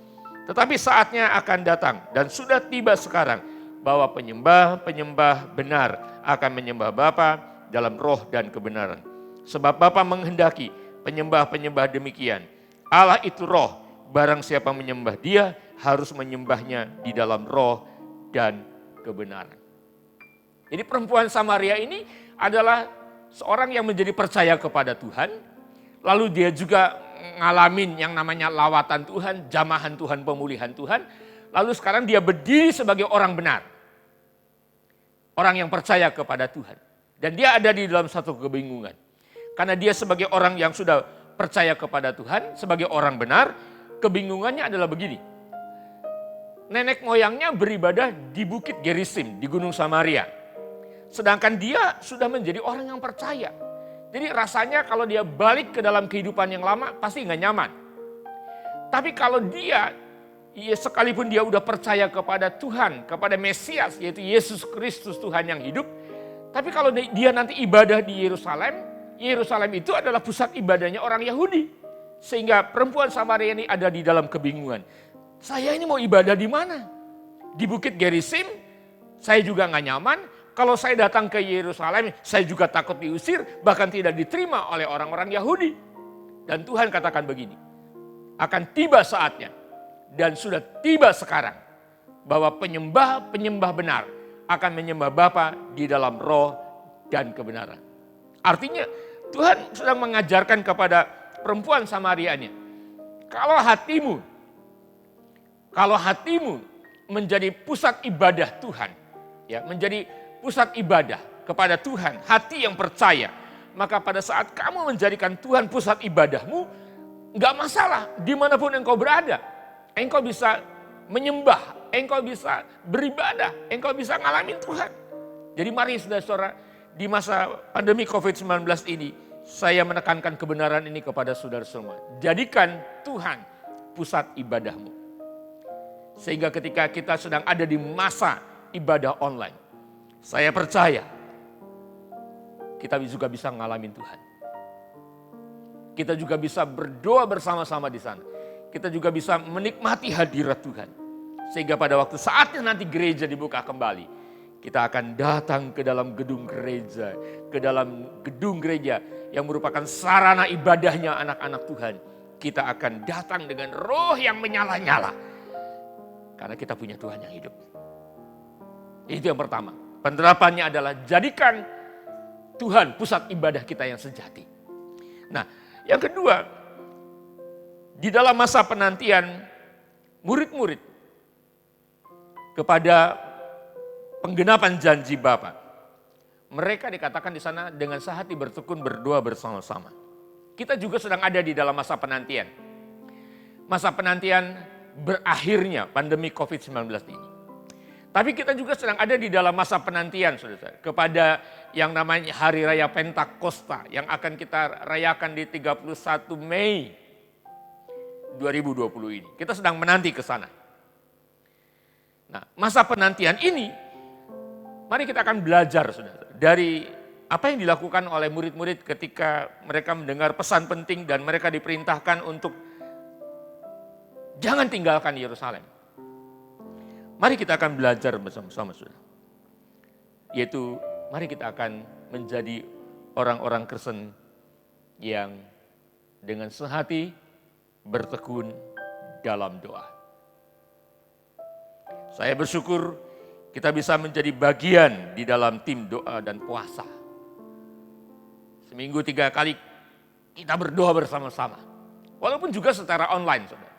Tetapi saatnya akan datang dan sudah tiba sekarang bahwa penyembah-penyembah benar akan menyembah Bapa dalam roh dan kebenaran. Sebab Bapa menghendaki penyembah-penyembah demikian. Allah itu roh, barang siapa menyembah Dia harus menyembahnya di dalam roh dan kebenaran. Jadi perempuan Samaria ini adalah seorang yang menjadi percaya kepada Tuhan, lalu dia juga ngalamin yang namanya lawatan Tuhan, jamahan Tuhan, pemulihan Tuhan, lalu sekarang dia berdiri sebagai orang benar. Orang yang percaya kepada Tuhan. Dan dia ada di dalam satu kebingungan. Karena dia sebagai orang yang sudah percaya kepada Tuhan, sebagai orang benar, kebingungannya adalah begini. Nenek moyangnya beribadah di Bukit Gerisim, di Gunung Samaria. Sedangkan dia sudah menjadi orang yang percaya. Jadi rasanya kalau dia balik ke dalam kehidupan yang lama pasti nggak nyaman. Tapi kalau dia, sekalipun dia udah percaya kepada Tuhan, kepada Mesias yaitu Yesus Kristus Tuhan yang hidup. Tapi kalau dia nanti ibadah di Yerusalem, Yerusalem itu adalah pusat ibadahnya orang Yahudi. Sehingga perempuan Samaria ini ada di dalam kebingungan. Saya ini mau ibadah di mana? Di Bukit Gerisim, saya juga nggak nyaman. Kalau saya datang ke Yerusalem, saya juga takut diusir, bahkan tidak diterima oleh orang-orang Yahudi. Dan Tuhan katakan begini, akan tiba saatnya, dan sudah tiba sekarang, bahwa penyembah-penyembah benar akan menyembah Bapa di dalam roh dan kebenaran. Artinya Tuhan sedang mengajarkan kepada perempuan Samarianya, kalau hatimu menjadi pusat ibadah Tuhan, ya, menjadi pusat ibadah kepada Tuhan, hati yang percaya, maka pada saat kamu menjadikan Tuhan pusat ibadahmu, enggak masalah dimanapun engkau berada. Engkau bisa menyembah, engkau bisa beribadah, engkau bisa ngalamin Tuhan. Jadi mari saudara-saudara, di masa pandemi COVID-19 ini, saya menekankan kebenaran ini kepada saudara semua. Jadikan Tuhan pusat ibadahmu. Sehingga ketika kita sedang ada di masa ibadah online, saya percaya kita juga bisa ngalamin Tuhan. Kita juga bisa berdoa bersama-sama di sana. Kita juga bisa menikmati hadirat Tuhan. Sehingga pada waktu saatnya nanti gereja dibuka kembali, kita akan datang ke dalam gedung gereja, ke dalam gedung gereja yang merupakan sarana ibadahnya anak-anak Tuhan. Kita akan datang dengan roh yang menyala-nyala. Karena kita punya Tuhan yang hidup. Itu yang pertama. Penerapannya adalah jadikan Tuhan pusat ibadah kita yang sejati. Nah, yang kedua, di dalam masa penantian murid-murid kepada penggenapan janji Bapa, mereka dikatakan di sana dengan sehati bertekun berdoa bersama-sama. Kita juga sedang ada di dalam masa penantian. Masa penantian berakhirnya pandemi COVID-19 ini. Tapi kita juga sedang ada di dalam masa penantian, saudara, kepada yang namanya Hari Raya Pentakosta yang akan kita rayakan di 31 Mei 2020 ini. Kita sedang menanti ke sana. Nah, masa penantian ini, mari kita akan belajar, saudara, dari apa yang dilakukan oleh murid-murid ketika mereka mendengar pesan penting dan mereka diperintahkan untuk jangan tinggalkan Yerusalem. Mari kita akan belajar bersama-sama, saudara. Yaitu, mari kita akan menjadi orang-orang Kristen yang dengan sehati bertekun dalam doa. Saya bersyukur kita bisa menjadi bagian di dalam tim doa dan puasa. Seminggu 3 kali kita berdoa bersama-sama. Walaupun juga secara online, saudara.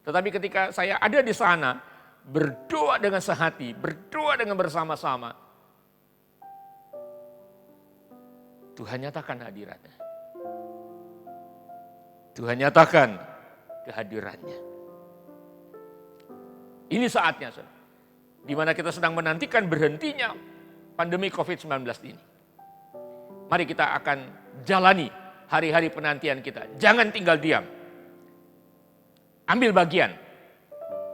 Tetapi ketika saya ada di sana, berdoa dengan sehati, berdoa dengan bersama-sama, Tuhan nyatakan hadiratnya. Tuhan nyatakan kehadirannya. Ini saatnya, saudara, di mana kita sedang menantikan berhentinya pandemi COVID-19 ini. Mari kita akan jalani hari-hari penantian kita. Jangan tinggal diam. Ambil bagian.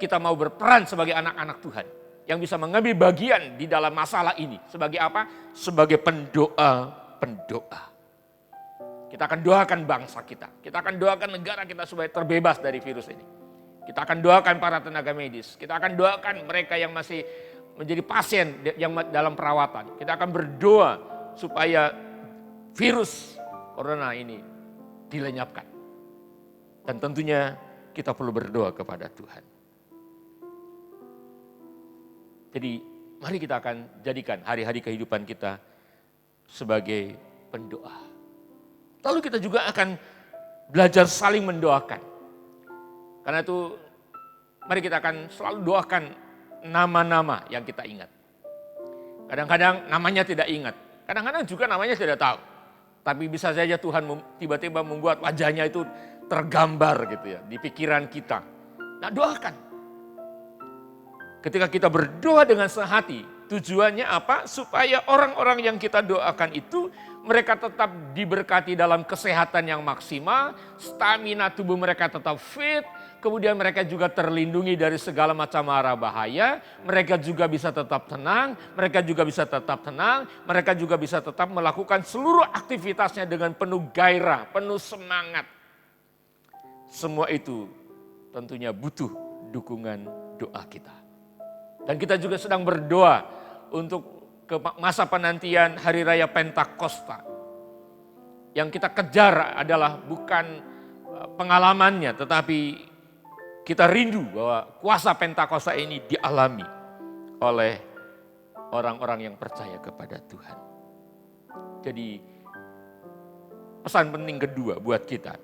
Kita mau berperan sebagai anak-anak Tuhan yang bisa mengambil bagian di dalam masalah ini. Sebagai apa? Sebagai pendoa. Kita akan doakan bangsa kita. Kita akan doakan negara kita supaya terbebas dari virus ini. Kita akan doakan para tenaga medis. Kita akan doakan mereka yang masih menjadi pasien yang dalam perawatan. Kita akan berdoa supaya virus corona ini dilenyapkan. Dan tentunya kita perlu berdoa kepada Tuhan. Jadi mari kita akan jadikan hari-hari kehidupan kita sebagai pendoa. Lalu kita juga akan belajar saling mendoakan. Karena itu mari kita akan selalu doakan nama-nama yang kita ingat. Kadang-kadang namanya tidak ingat, kadang-kadang juga namanya tidak tahu. Tapi bisa saja Tuhan tiba-tiba membuat wajahnya itu tergambar gitu ya di pikiran kita. Nah, doakan. Ketika kita berdoa dengan sehati, tujuannya apa? Supaya orang-orang yang kita doakan itu mereka tetap diberkati dalam kesehatan yang maksimal, stamina tubuh mereka tetap fit, kemudian mereka juga terlindungi dari segala macam mara bahaya, mereka juga bisa tetap tenang, mereka juga bisa tetap melakukan seluruh aktivitasnya dengan penuh gairah, penuh semangat. Semua itu tentunya butuh dukungan doa kita. Dan kita juga sedang berdoa untuk ke masa penantian Hari Raya Pentakosta. Yang kita kejar adalah bukan pengalamannya, tetapi kita rindu bahwa kuasa Pentakosta ini dialami oleh orang-orang yang percaya kepada Tuhan. Jadi pesan penting kedua buat kita,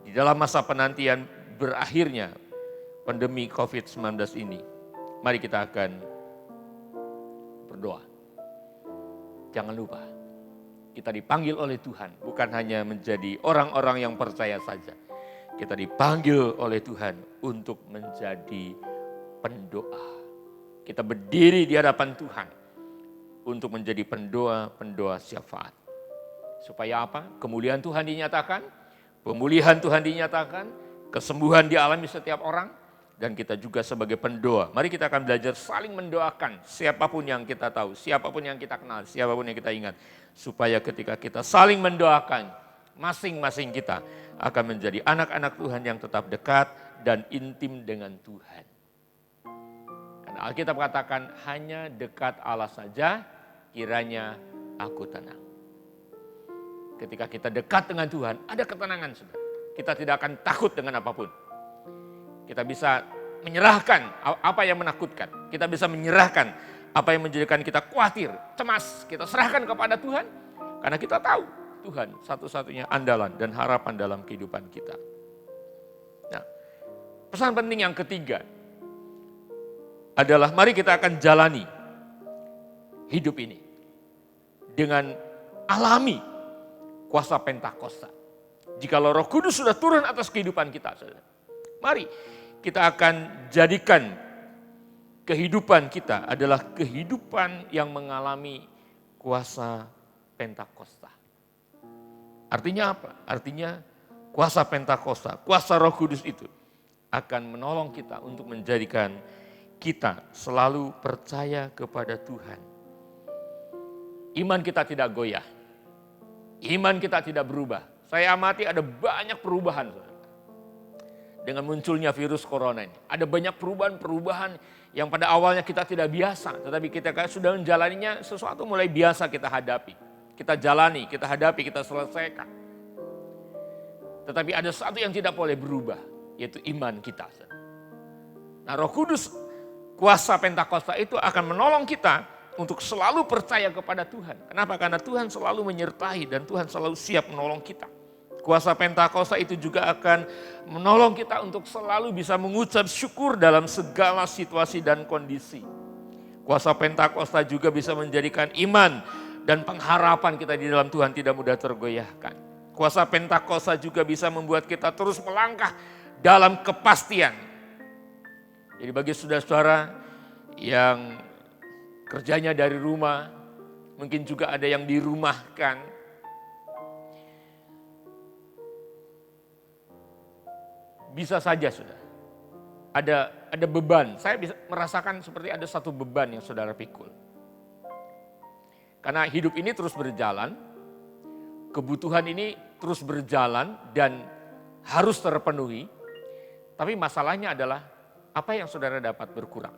di dalam masa penantian berakhirnya pandemi COVID-19 ini, mari kita akan berdoa. Jangan lupa, kita dipanggil oleh Tuhan bukan hanya menjadi orang-orang yang percaya saja. Kita dipanggil oleh Tuhan untuk menjadi pendoa. Kita berdiri di hadapan Tuhan untuk menjadi pendoa syafaat. Supaya apa? Kemuliaan Tuhan dinyatakan, pemulihan Tuhan dinyatakan, kesembuhan dialami setiap orang. Dan kita juga sebagai pendoa, mari kita akan belajar saling mendoakan siapapun yang kita tahu, siapapun yang kita kenal, siapapun yang kita ingat. Supaya ketika kita saling mendoakan, masing-masing kita akan menjadi anak-anak Tuhan yang tetap dekat dan intim dengan Tuhan. Karena Alkitab katakan hanya dekat Allah saja kiranya aku tenang. Ketika kita dekat dengan Tuhan, ada ketenangan saudara. Kita tidak akan takut dengan apapun. Kita bisa menyerahkan apa yang menakutkan. Kita bisa menyerahkan apa yang menjadikan kita khawatir, cemas. Kita serahkan kepada Tuhan. Karena kita tahu Tuhan satu-satunya andalan dan harapan dalam kehidupan kita. Nah, pesan penting yang ketiga adalah mari kita akan jalani hidup ini dengan alami kuasa Pentakosta. Jikalau Roh Kudus sudah turun atas kehidupan kita, saudara. Mari kita akan jadikan kehidupan kita adalah kehidupan yang mengalami kuasa Pentakosta. Artinya apa? Artinya kuasa Pentakosta, kuasa Roh Kudus itu akan menolong kita untuk menjadikan kita selalu percaya kepada Tuhan. Iman kita tidak goyah. Iman kita tidak berubah. Saya amati ada banyak perubahan, saudara. Dengan munculnya virus corona ini. Ada banyak perubahan-perubahan yang pada awalnya kita tidak biasa. Tetapi kita sudah menjalaninya, sesuatu mulai biasa kita hadapi. Kita jalani, kita hadapi, kita selesaikan. Tetapi ada satu yang tidak boleh berubah, yaitu iman kita. Nah, Roh Kudus, kuasa Pentakosta itu akan menolong kita untuk selalu percaya kepada Tuhan. Kenapa? Karena Tuhan selalu menyertai dan Tuhan selalu siap menolong kita. Kuasa Pentakosta itu juga akan menolong kita untuk selalu bisa mengucap syukur dalam segala situasi dan kondisi. Kuasa Pentakosta juga bisa menjadikan iman dan pengharapan kita di dalam Tuhan tidak mudah tergoyahkan. Kuasa Pentakosta juga bisa membuat kita terus melangkah dalam kepastian. Jadi bagi saudara-saudara yang kerjanya dari rumah, mungkin juga ada yang dirumahkan. Bisa saja sudah ada beban. Saya bisa merasakan seperti ada satu beban yang saudara pikul. Karena hidup ini terus berjalan, kebutuhan ini terus berjalan dan harus terpenuhi. Tapi masalahnya adalah apa yang saudara dapat berkurang.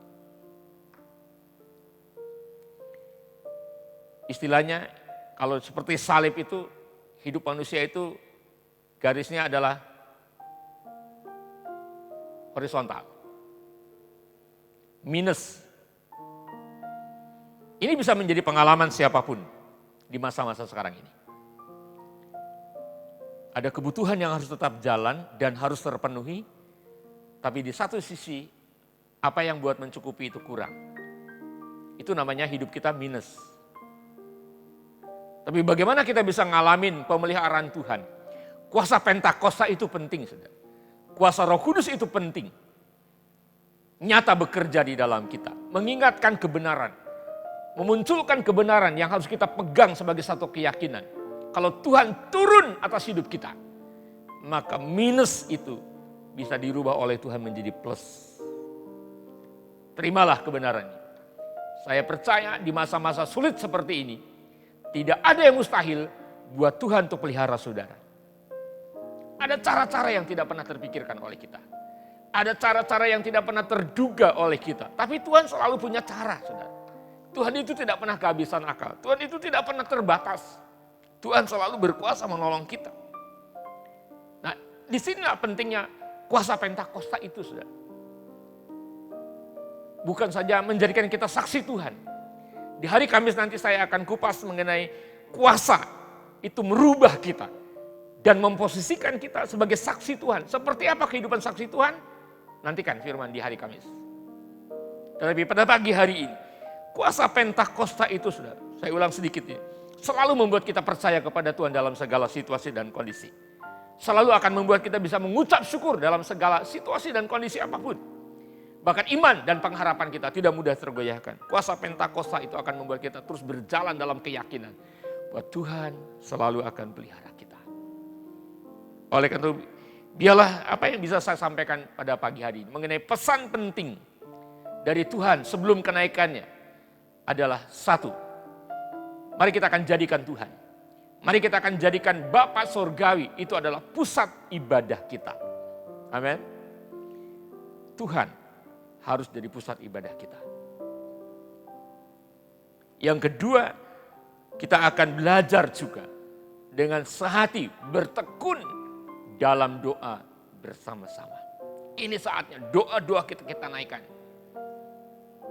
istilahnya kalau seperti salib itu, hidup manusia itu garisnya adalah horizontal. Minus. Ini bisa menjadi pengalaman siapapun di masa-masa sekarang ini. Ada kebutuhan yang harus tetap jalan dan harus terpenuhi, tapi di satu sisi apa yang buat mencukupi itu kurang. Itu namanya hidup kita minus. Tapi bagaimana kita bisa ngalamin pemeliharaan Tuhan? Kuasa Pentakosta itu penting, saudara. Kuasa Roh Kudus itu penting. Nyata bekerja di dalam kita, mengingatkan kebenaran, memunculkan kebenaran yang harus kita pegang sebagai satu keyakinan. Kalau Tuhan turun atas hidup kita, maka minus itu bisa dirubah oleh Tuhan menjadi plus. Terimalah kebenaran ini. Saya percaya di masa-masa sulit seperti ini, tidak ada yang mustahil buat Tuhan untuk pelihara saudara. Ada cara-cara yang tidak pernah terpikirkan oleh kita. Ada cara-cara yang tidak pernah terduga oleh kita. Tapi Tuhan selalu punya cara, saudara. Tuhan itu tidak pernah kehabisan akal. Tuhan itu tidak pernah terbatas. Tuhan selalu berkuasa menolong kita. Nah, disinilah pentingnya kuasa Pentakosta itu, saudara. Bukan saja menjadikan kita saksi Tuhan. Di hari Kamis nanti saya akan kupas mengenai kuasa itu merubah kita. Dan memposisikan kita sebagai saksi Tuhan. Seperti apa kehidupan saksi Tuhan? Nantikan firman di hari Kamis. Tetapi pada pagi hari ini, kuasa Pentakosta itu, saudara, saya ulang sedikit ini, selalu membuat kita percaya kepada Tuhan dalam segala situasi dan kondisi. Selalu akan membuat kita bisa mengucap syukur dalam segala situasi dan kondisi apapun. Bahkan iman dan pengharapan kita tidak mudah tergoyahkan. Kuasa Pentakosta itu akan membuat kita terus berjalan dalam keyakinan bahwa Tuhan selalu akan pelihara kita. Oleh karena itu, biarlah apa yang bisa saya sampaikan pada pagi hari ini mengenai pesan penting dari Tuhan sebelum kenaikannya adalah satu. Mari kita akan jadikan Tuhan. Mari kita akan jadikan Bapa Surgawi itu adalah pusat ibadah kita. Amin. Tuhan harus jadi pusat ibadah kita. Yang kedua, kita akan belajar juga dengan sehati bertekun dalam doa bersama-sama. Ini saatnya doa-doa kita naikkan.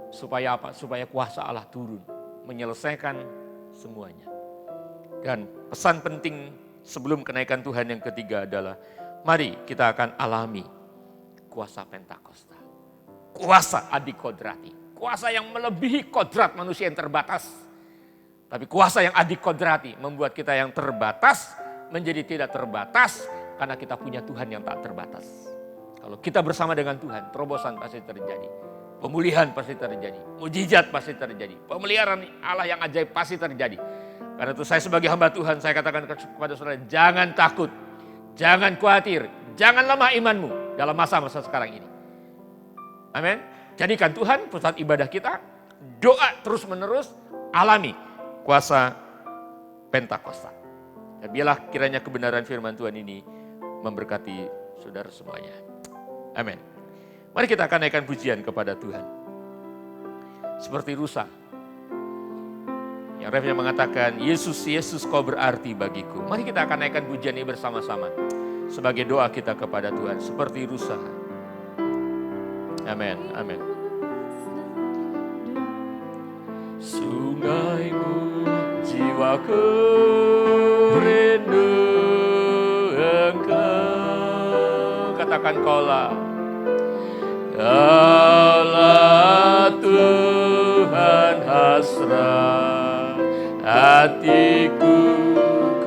Supaya apa? Supaya kuasa Allah turun. Menyelesaikan semuanya. Dan pesan penting sebelum kenaikan Tuhan yang ketiga adalah mari kita akan alami kuasa Pentakosta. Kuasa adikodrati. Kuasa yang melebihi kodrat manusia yang terbatas. Tapi kuasa yang adikodrati membuat kita yang terbatas menjadi tidak terbatas. Karena kita punya Tuhan yang tak terbatas. Kalau kita bersama dengan Tuhan, terobosan pasti terjadi. Pemulihan pasti terjadi. Mujizat pasti terjadi. Pemeliharaan Allah yang ajaib pasti terjadi. Karena itu saya sebagai hamba Tuhan, saya katakan kepada saudara, jangan takut. Jangan khawatir. Jangan lemah imanmu dalam masa-masa sekarang ini. Amin. Jadikan Tuhan pusat ibadah kita. Doa terus menerus. Alami kuasa Pentakosta. Dan biarlah kiranya kebenaran firman Tuhan ini memberkati saudara semuanya. Amin. Mari kita akan naikkan pujian kepada Tuhan. Seperti rusa. Yang refnya mengatakan, Yesus, Yesus kau berarti bagiku. Mari kita akan naikkan pujian ini bersama-sama. Sebagai doa kita kepada Tuhan. Seperti rusa. Amin. Amin. Sungaimu jiwaku rindu Engkau. Katakan kaulah Tuhan hasrat hatiku,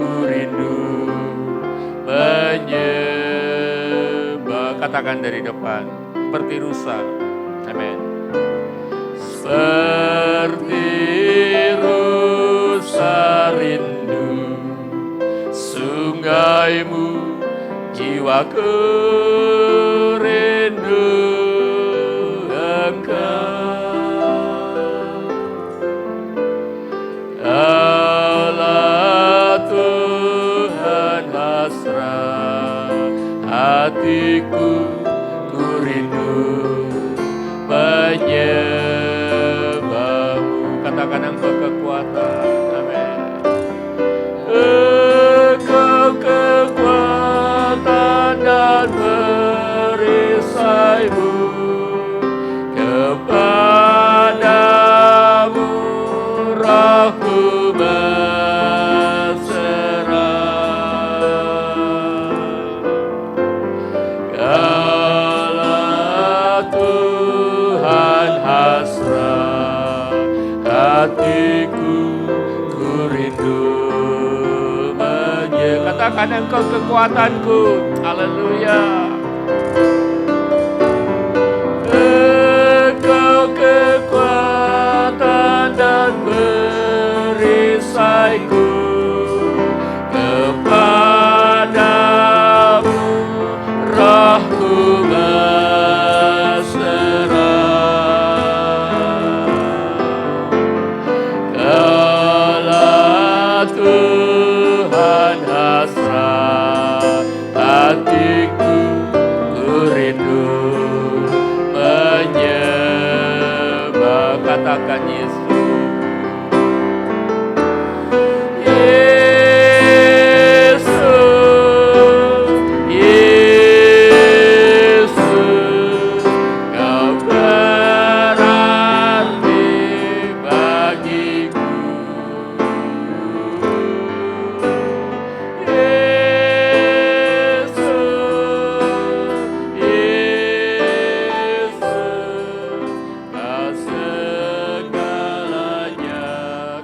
ku rindu menyembah. Katakan dari depan seperti rusa. Amin. Seperti rusa rindu sungaimu, jiwaku rindu Engkau. Allah Tuhan hasrat hatiku, ku rindu menyembahmu. Katakan Engkau kekuatan. katakan Engkau kekuatanku. Haleluya. Engkau kekuatan dan perisaiku, kepadamu rohku berserah. Kaulah Tuhan hasrat hatiku, ku rindu menyembah. Katakan Yesus.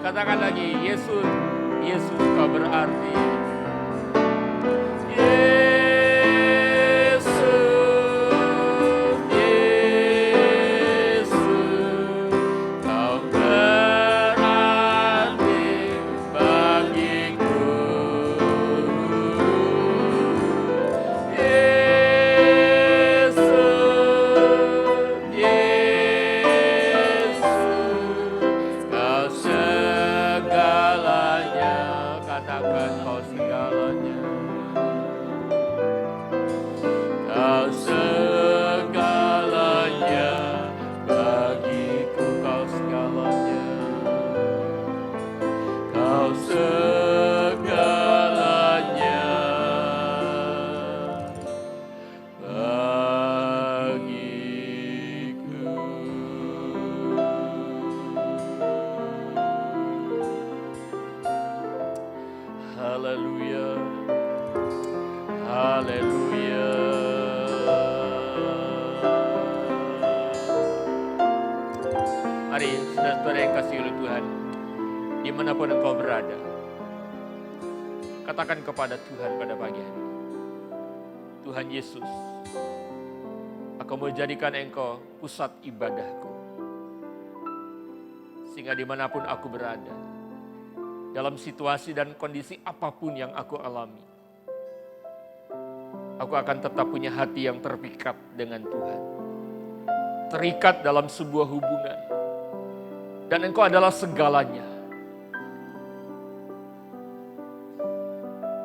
Katakan lagi, Yesus, Yesus kau berarti. Yesus, Yesus, kau berarti bagiku. Yesus, Yesus, kau segalanya. Katakan kau segalanya. Kau segalanya bagiku, kau segalanya. Kau segalanya bagiku. Haleluya. Haleluya. Mari saudara-saudara yang kasih oleh Tuhan, dimanapun engkau berada, katakan kepada Tuhan pada pagi hari, Tuhan Yesus, aku mau jadikan Engkau pusat ibadahku, sehingga dimanapun aku berada, dalam situasi dan kondisi apapun yang aku alami, aku akan tetap punya hati yang terpikat dengan Tuhan, terikat dalam sebuah hubungan, dan Engkau adalah segalanya.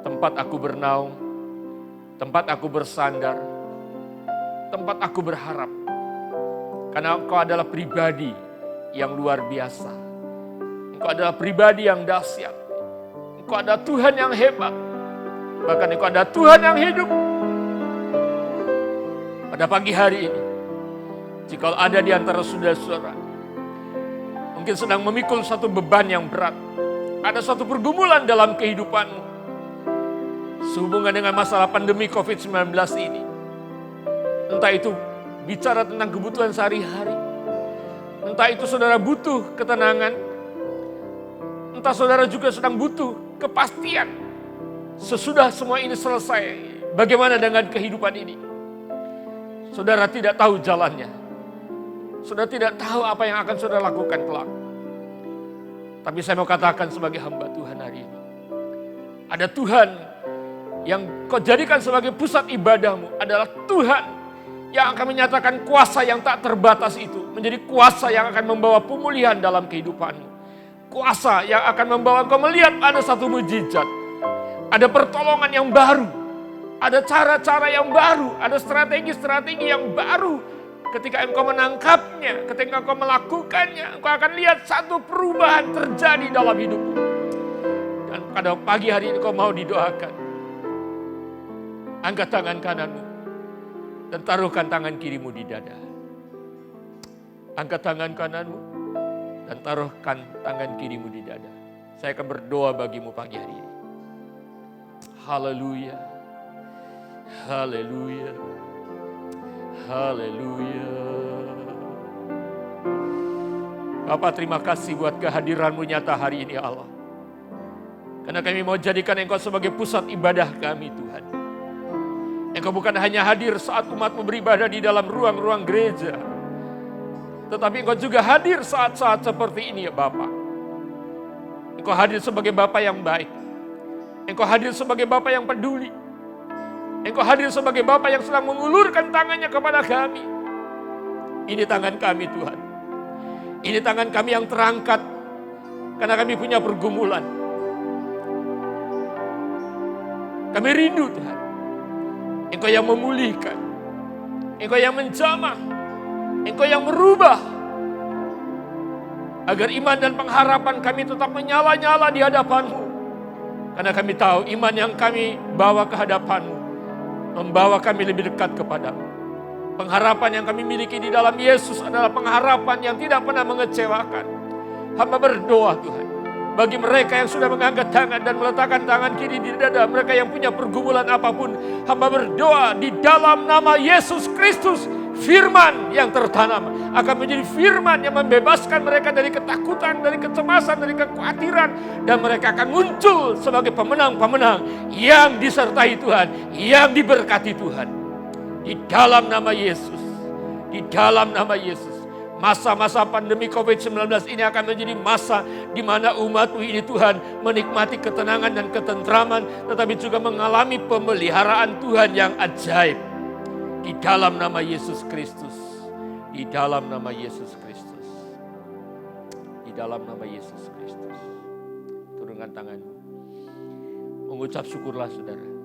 Tempat aku bernaung, tempat aku bersandar, tempat aku berharap. Karena Engkau adalah pribadi yang luar biasa. Engkau adalah pribadi yang dahsyat. Engkau adalah Tuhan yang hebat. Bahkan Engkau adalah Tuhan yang hidup. Pada pagi hari ini, jika ada di antara saudara-saudara, mungkin sedang memikul satu beban yang berat. Ada suatu pergumulan dalam kehidupanmu. Sehubungan dengan masalah pandemi COVID-19 ini. Entah itu bicara tentang kebutuhan sehari-hari. Entah itu saudara butuh ketenangan. Entah saudara juga sedang butuh kepastian. Sesudah semua ini selesai, bagaimana dengan kehidupan ini? Saudara tidak tahu jalannya. Saudara tidak tahu apa yang akan saudara lakukan kelak. Tapi saya mau katakan sebagai hamba Tuhan hari ini. Ada Tuhan yang kau jadikan sebagai pusat ibadahmu, adalah Tuhan yang akan menyatakan kuasa yang tak terbatas itu menjadi kuasa yang akan membawa pemulihan dalam kehidupanmu. Kuasa yang akan membawa kau melihat ada satu mujizat, ada pertolongan yang baru, ada cara-cara yang baru, ada strategi-strategi yang baru. Ketika engkau menangkapnya, ketika engkau melakukannya, engkau akan lihat satu perubahan terjadi dalam hidupmu. Dan pada pagi hari ini kau mau didoakan. Angkat tangan kananmu dan taruhkan tangan kirimu di dada. Angkat tangan kananmu dan taruhkan tangan kirimu di dada. Saya akan berdoa bagimu pagi hari ini. Haleluya. Haleluya. Haleluya. Bapa, terima kasih buat kehadiranmu nyata hari ini Allah. Karena kami mau jadikan Engkau sebagai pusat ibadah kami Tuhan. Engkau bukan hanya hadir saat umat-Mu beribadah di dalam ruang-ruang gereja. Tetapi Engkau juga hadir saat-saat seperti ini ya Bapa. Engkau hadir sebagai Bapa yang baik. Engkau hadir sebagai Bapa yang peduli. Engkau hadir sebagai Bapa yang sedang mengulurkan tangannya kepada kami. Ini tangan kami Tuhan. Ini tangan kami yang terangkat. Karena kami punya pergumulan. Kami rindu Tuhan. Engkau yang memulihkan. Engkau yang menjamah. Engkau yang merubah. Agar iman dan pengharapan kami tetap menyala-nyala di hadapan-Mu. Karena kami tahu iman yang kami bawa ke hadapan-Mu membawa kami lebih dekat kepadamu. Pengharapan yang kami miliki di dalam Yesus adalah pengharapan yang tidak pernah mengecewakan. Hamba berdoa Tuhan, bagi mereka yang sudah mengangkat tangan dan meletakkan tangan kiri di dada, mereka yang punya pergumulan apapun, hamba berdoa di dalam nama Yesus Kristus, firman yang tertanam akan menjadi firman yang membebaskan mereka dari ketakutan, dari kecemasan, dari kekhawatiran. Dan mereka akan muncul sebagai pemenang-pemenang yang disertai Tuhan, yang diberkati Tuhan. Di dalam nama Yesus, di dalam nama Yesus. Masa-masa pandemi COVID-19 ini akan menjadi masa di mana umat-Mu ini Tuhan menikmati ketenangan dan ketentraman, tetapi juga mengalami pemeliharaan Tuhan yang ajaib. Di dalam nama Yesus Kristus. Di dalam nama Yesus Kristus. Di dalam nama Yesus Kristus. Turunkan tanganmu. Mengucap syukurlah saudara.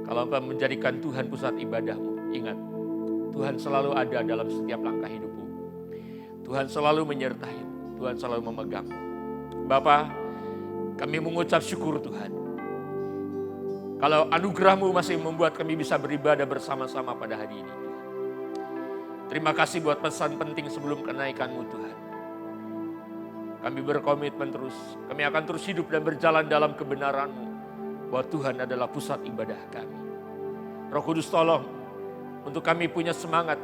Kalau engkau menjadikan Tuhan pusat ibadahmu, ingat, Tuhan selalu ada dalam setiap langkah hidupmu. Tuhan selalu menyertai, Tuhan selalu memegang. Bapa, kami mengucap syukur Tuhan. Kalau anugerah-Mu masih membuat kami bisa beribadah bersama-sama pada hari ini. Terima kasih buat pesan penting sebelum kenaikan-Mu Tuhan. Kami berkomitmen terus, kami akan terus hidup dan berjalan dalam kebenaran-Mu. Bahwa Tuhan adalah pusat ibadah kami. Roh Kudus tolong untuk kami punya semangat.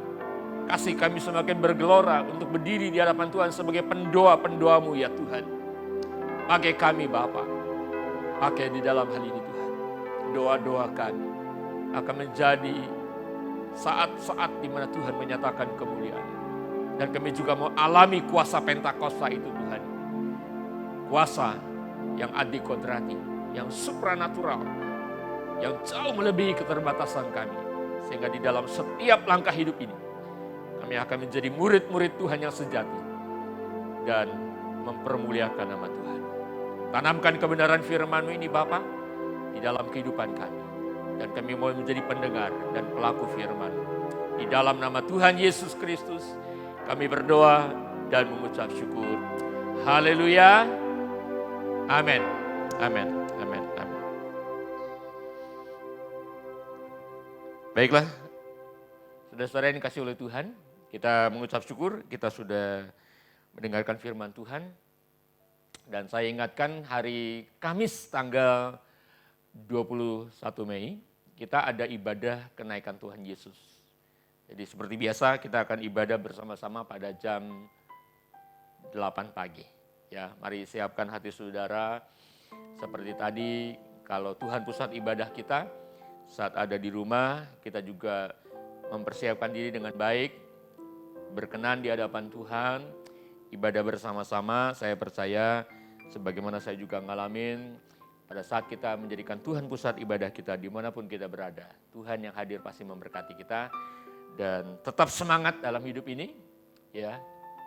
Kasih kami semakin bergelora untuk berdiri di hadapan Tuhan sebagai pendoa-pendoa-Mu ya Tuhan. Pakai kami Bapa. Pakai di dalam hal ini Tuhan. Doa-doa kami akan menjadi saat-saat di mana Tuhan menyatakan kemuliaan. Dan kami juga mau alami kuasa Pentakosta itu Tuhan. Kuasa yang adikodrati, yang supranatural, yang jauh melebihi keterbatasan kami. Sehingga di dalam setiap langkah hidup ini, kami akan menjadi murid-murid Tuhan yang sejati. Dan mempermuliakan nama Tuhan. Tanamkan kebenaran firman-Mu ini Bapa di dalam kehidupan kami. Dan kami mau menjadi pendengar dan pelaku firman. Di dalam nama Tuhan Yesus Kristus, kami berdoa dan mengucap syukur. Haleluya. Amin. Amin. Amin. Amin. Baiklah. Saudara-saudara yang dikasihi oleh Tuhan, kita mengucap syukur, kita sudah mendengarkan firman Tuhan. Dan saya ingatkan hari Kamis tanggal 21 Mei, kita ada ibadah kenaikan Tuhan Yesus. Jadi seperti biasa kita akan ibadah bersama-sama pada jam 8 pagi. Ya, mari siapkan hati saudara. Seperti tadi, kalau Tuhan pusat ibadah kita, saat ada di rumah, kita juga mempersiapkan diri dengan baik, berkenan di hadapan Tuhan, ibadah bersama-sama. Saya percaya, sebagaimana saya juga ngalamin, pada saat kita menjadikan Tuhan pusat ibadah kita dimanapun kita berada, Tuhan yang hadir pasti memberkati kita. Dan tetap semangat dalam hidup ini, ya,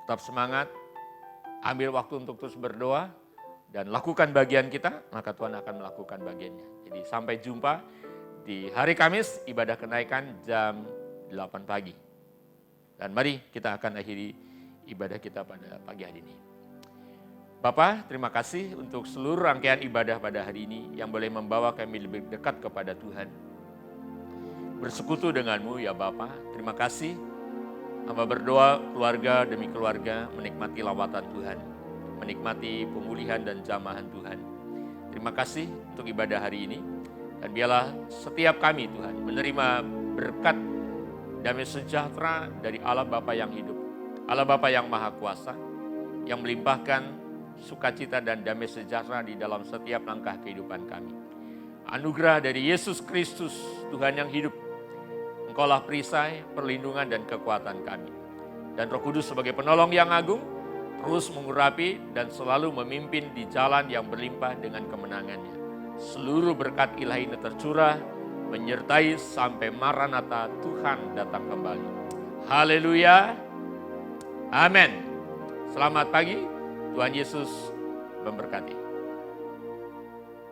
tetap semangat, ambil waktu untuk terus berdoa, dan lakukan bagian kita, maka Tuhan akan melakukan bagiannya. Jadi sampai jumpa di hari Kamis, ibadah kenaikan jam 8 pagi. Dan mari kita akan akhiri ibadah kita pada pagi hari ini. Bapa, terima kasih untuk seluruh rangkaian ibadah pada hari ini yang boleh membawa kami lebih dekat kepada Tuhan. Bersekutu denganmu ya Bapa, terima kasih. Hamba berdoa keluarga demi keluarga menikmati lawatan Tuhan, menikmati pemulihan dan jamahan Tuhan. Terima kasih untuk ibadah hari ini. Dan biarlah setiap kami Tuhan menerima berkat damai sejahtera dari Allah Bapa yang hidup, Allah Bapa yang Maha Kuasa, yang melimpahkan sukacita dan damai sejahtera di dalam setiap langkah kehidupan kami. Anugerah dari Yesus Kristus, Tuhan yang hidup, Engkaulah perisai, perlindungan dan kekuatan kami. Dan Roh Kudus sebagai penolong yang agung, terus mengurapi dan selalu memimpin di jalan yang berlimpah dengan kemenangannya. Seluruh berkat ilahi ini tercurah, menyertai sampai Maranatha, Tuhan datang kembali. Haleluya. Amin. Selamat pagi, Tuhan Yesus memberkati.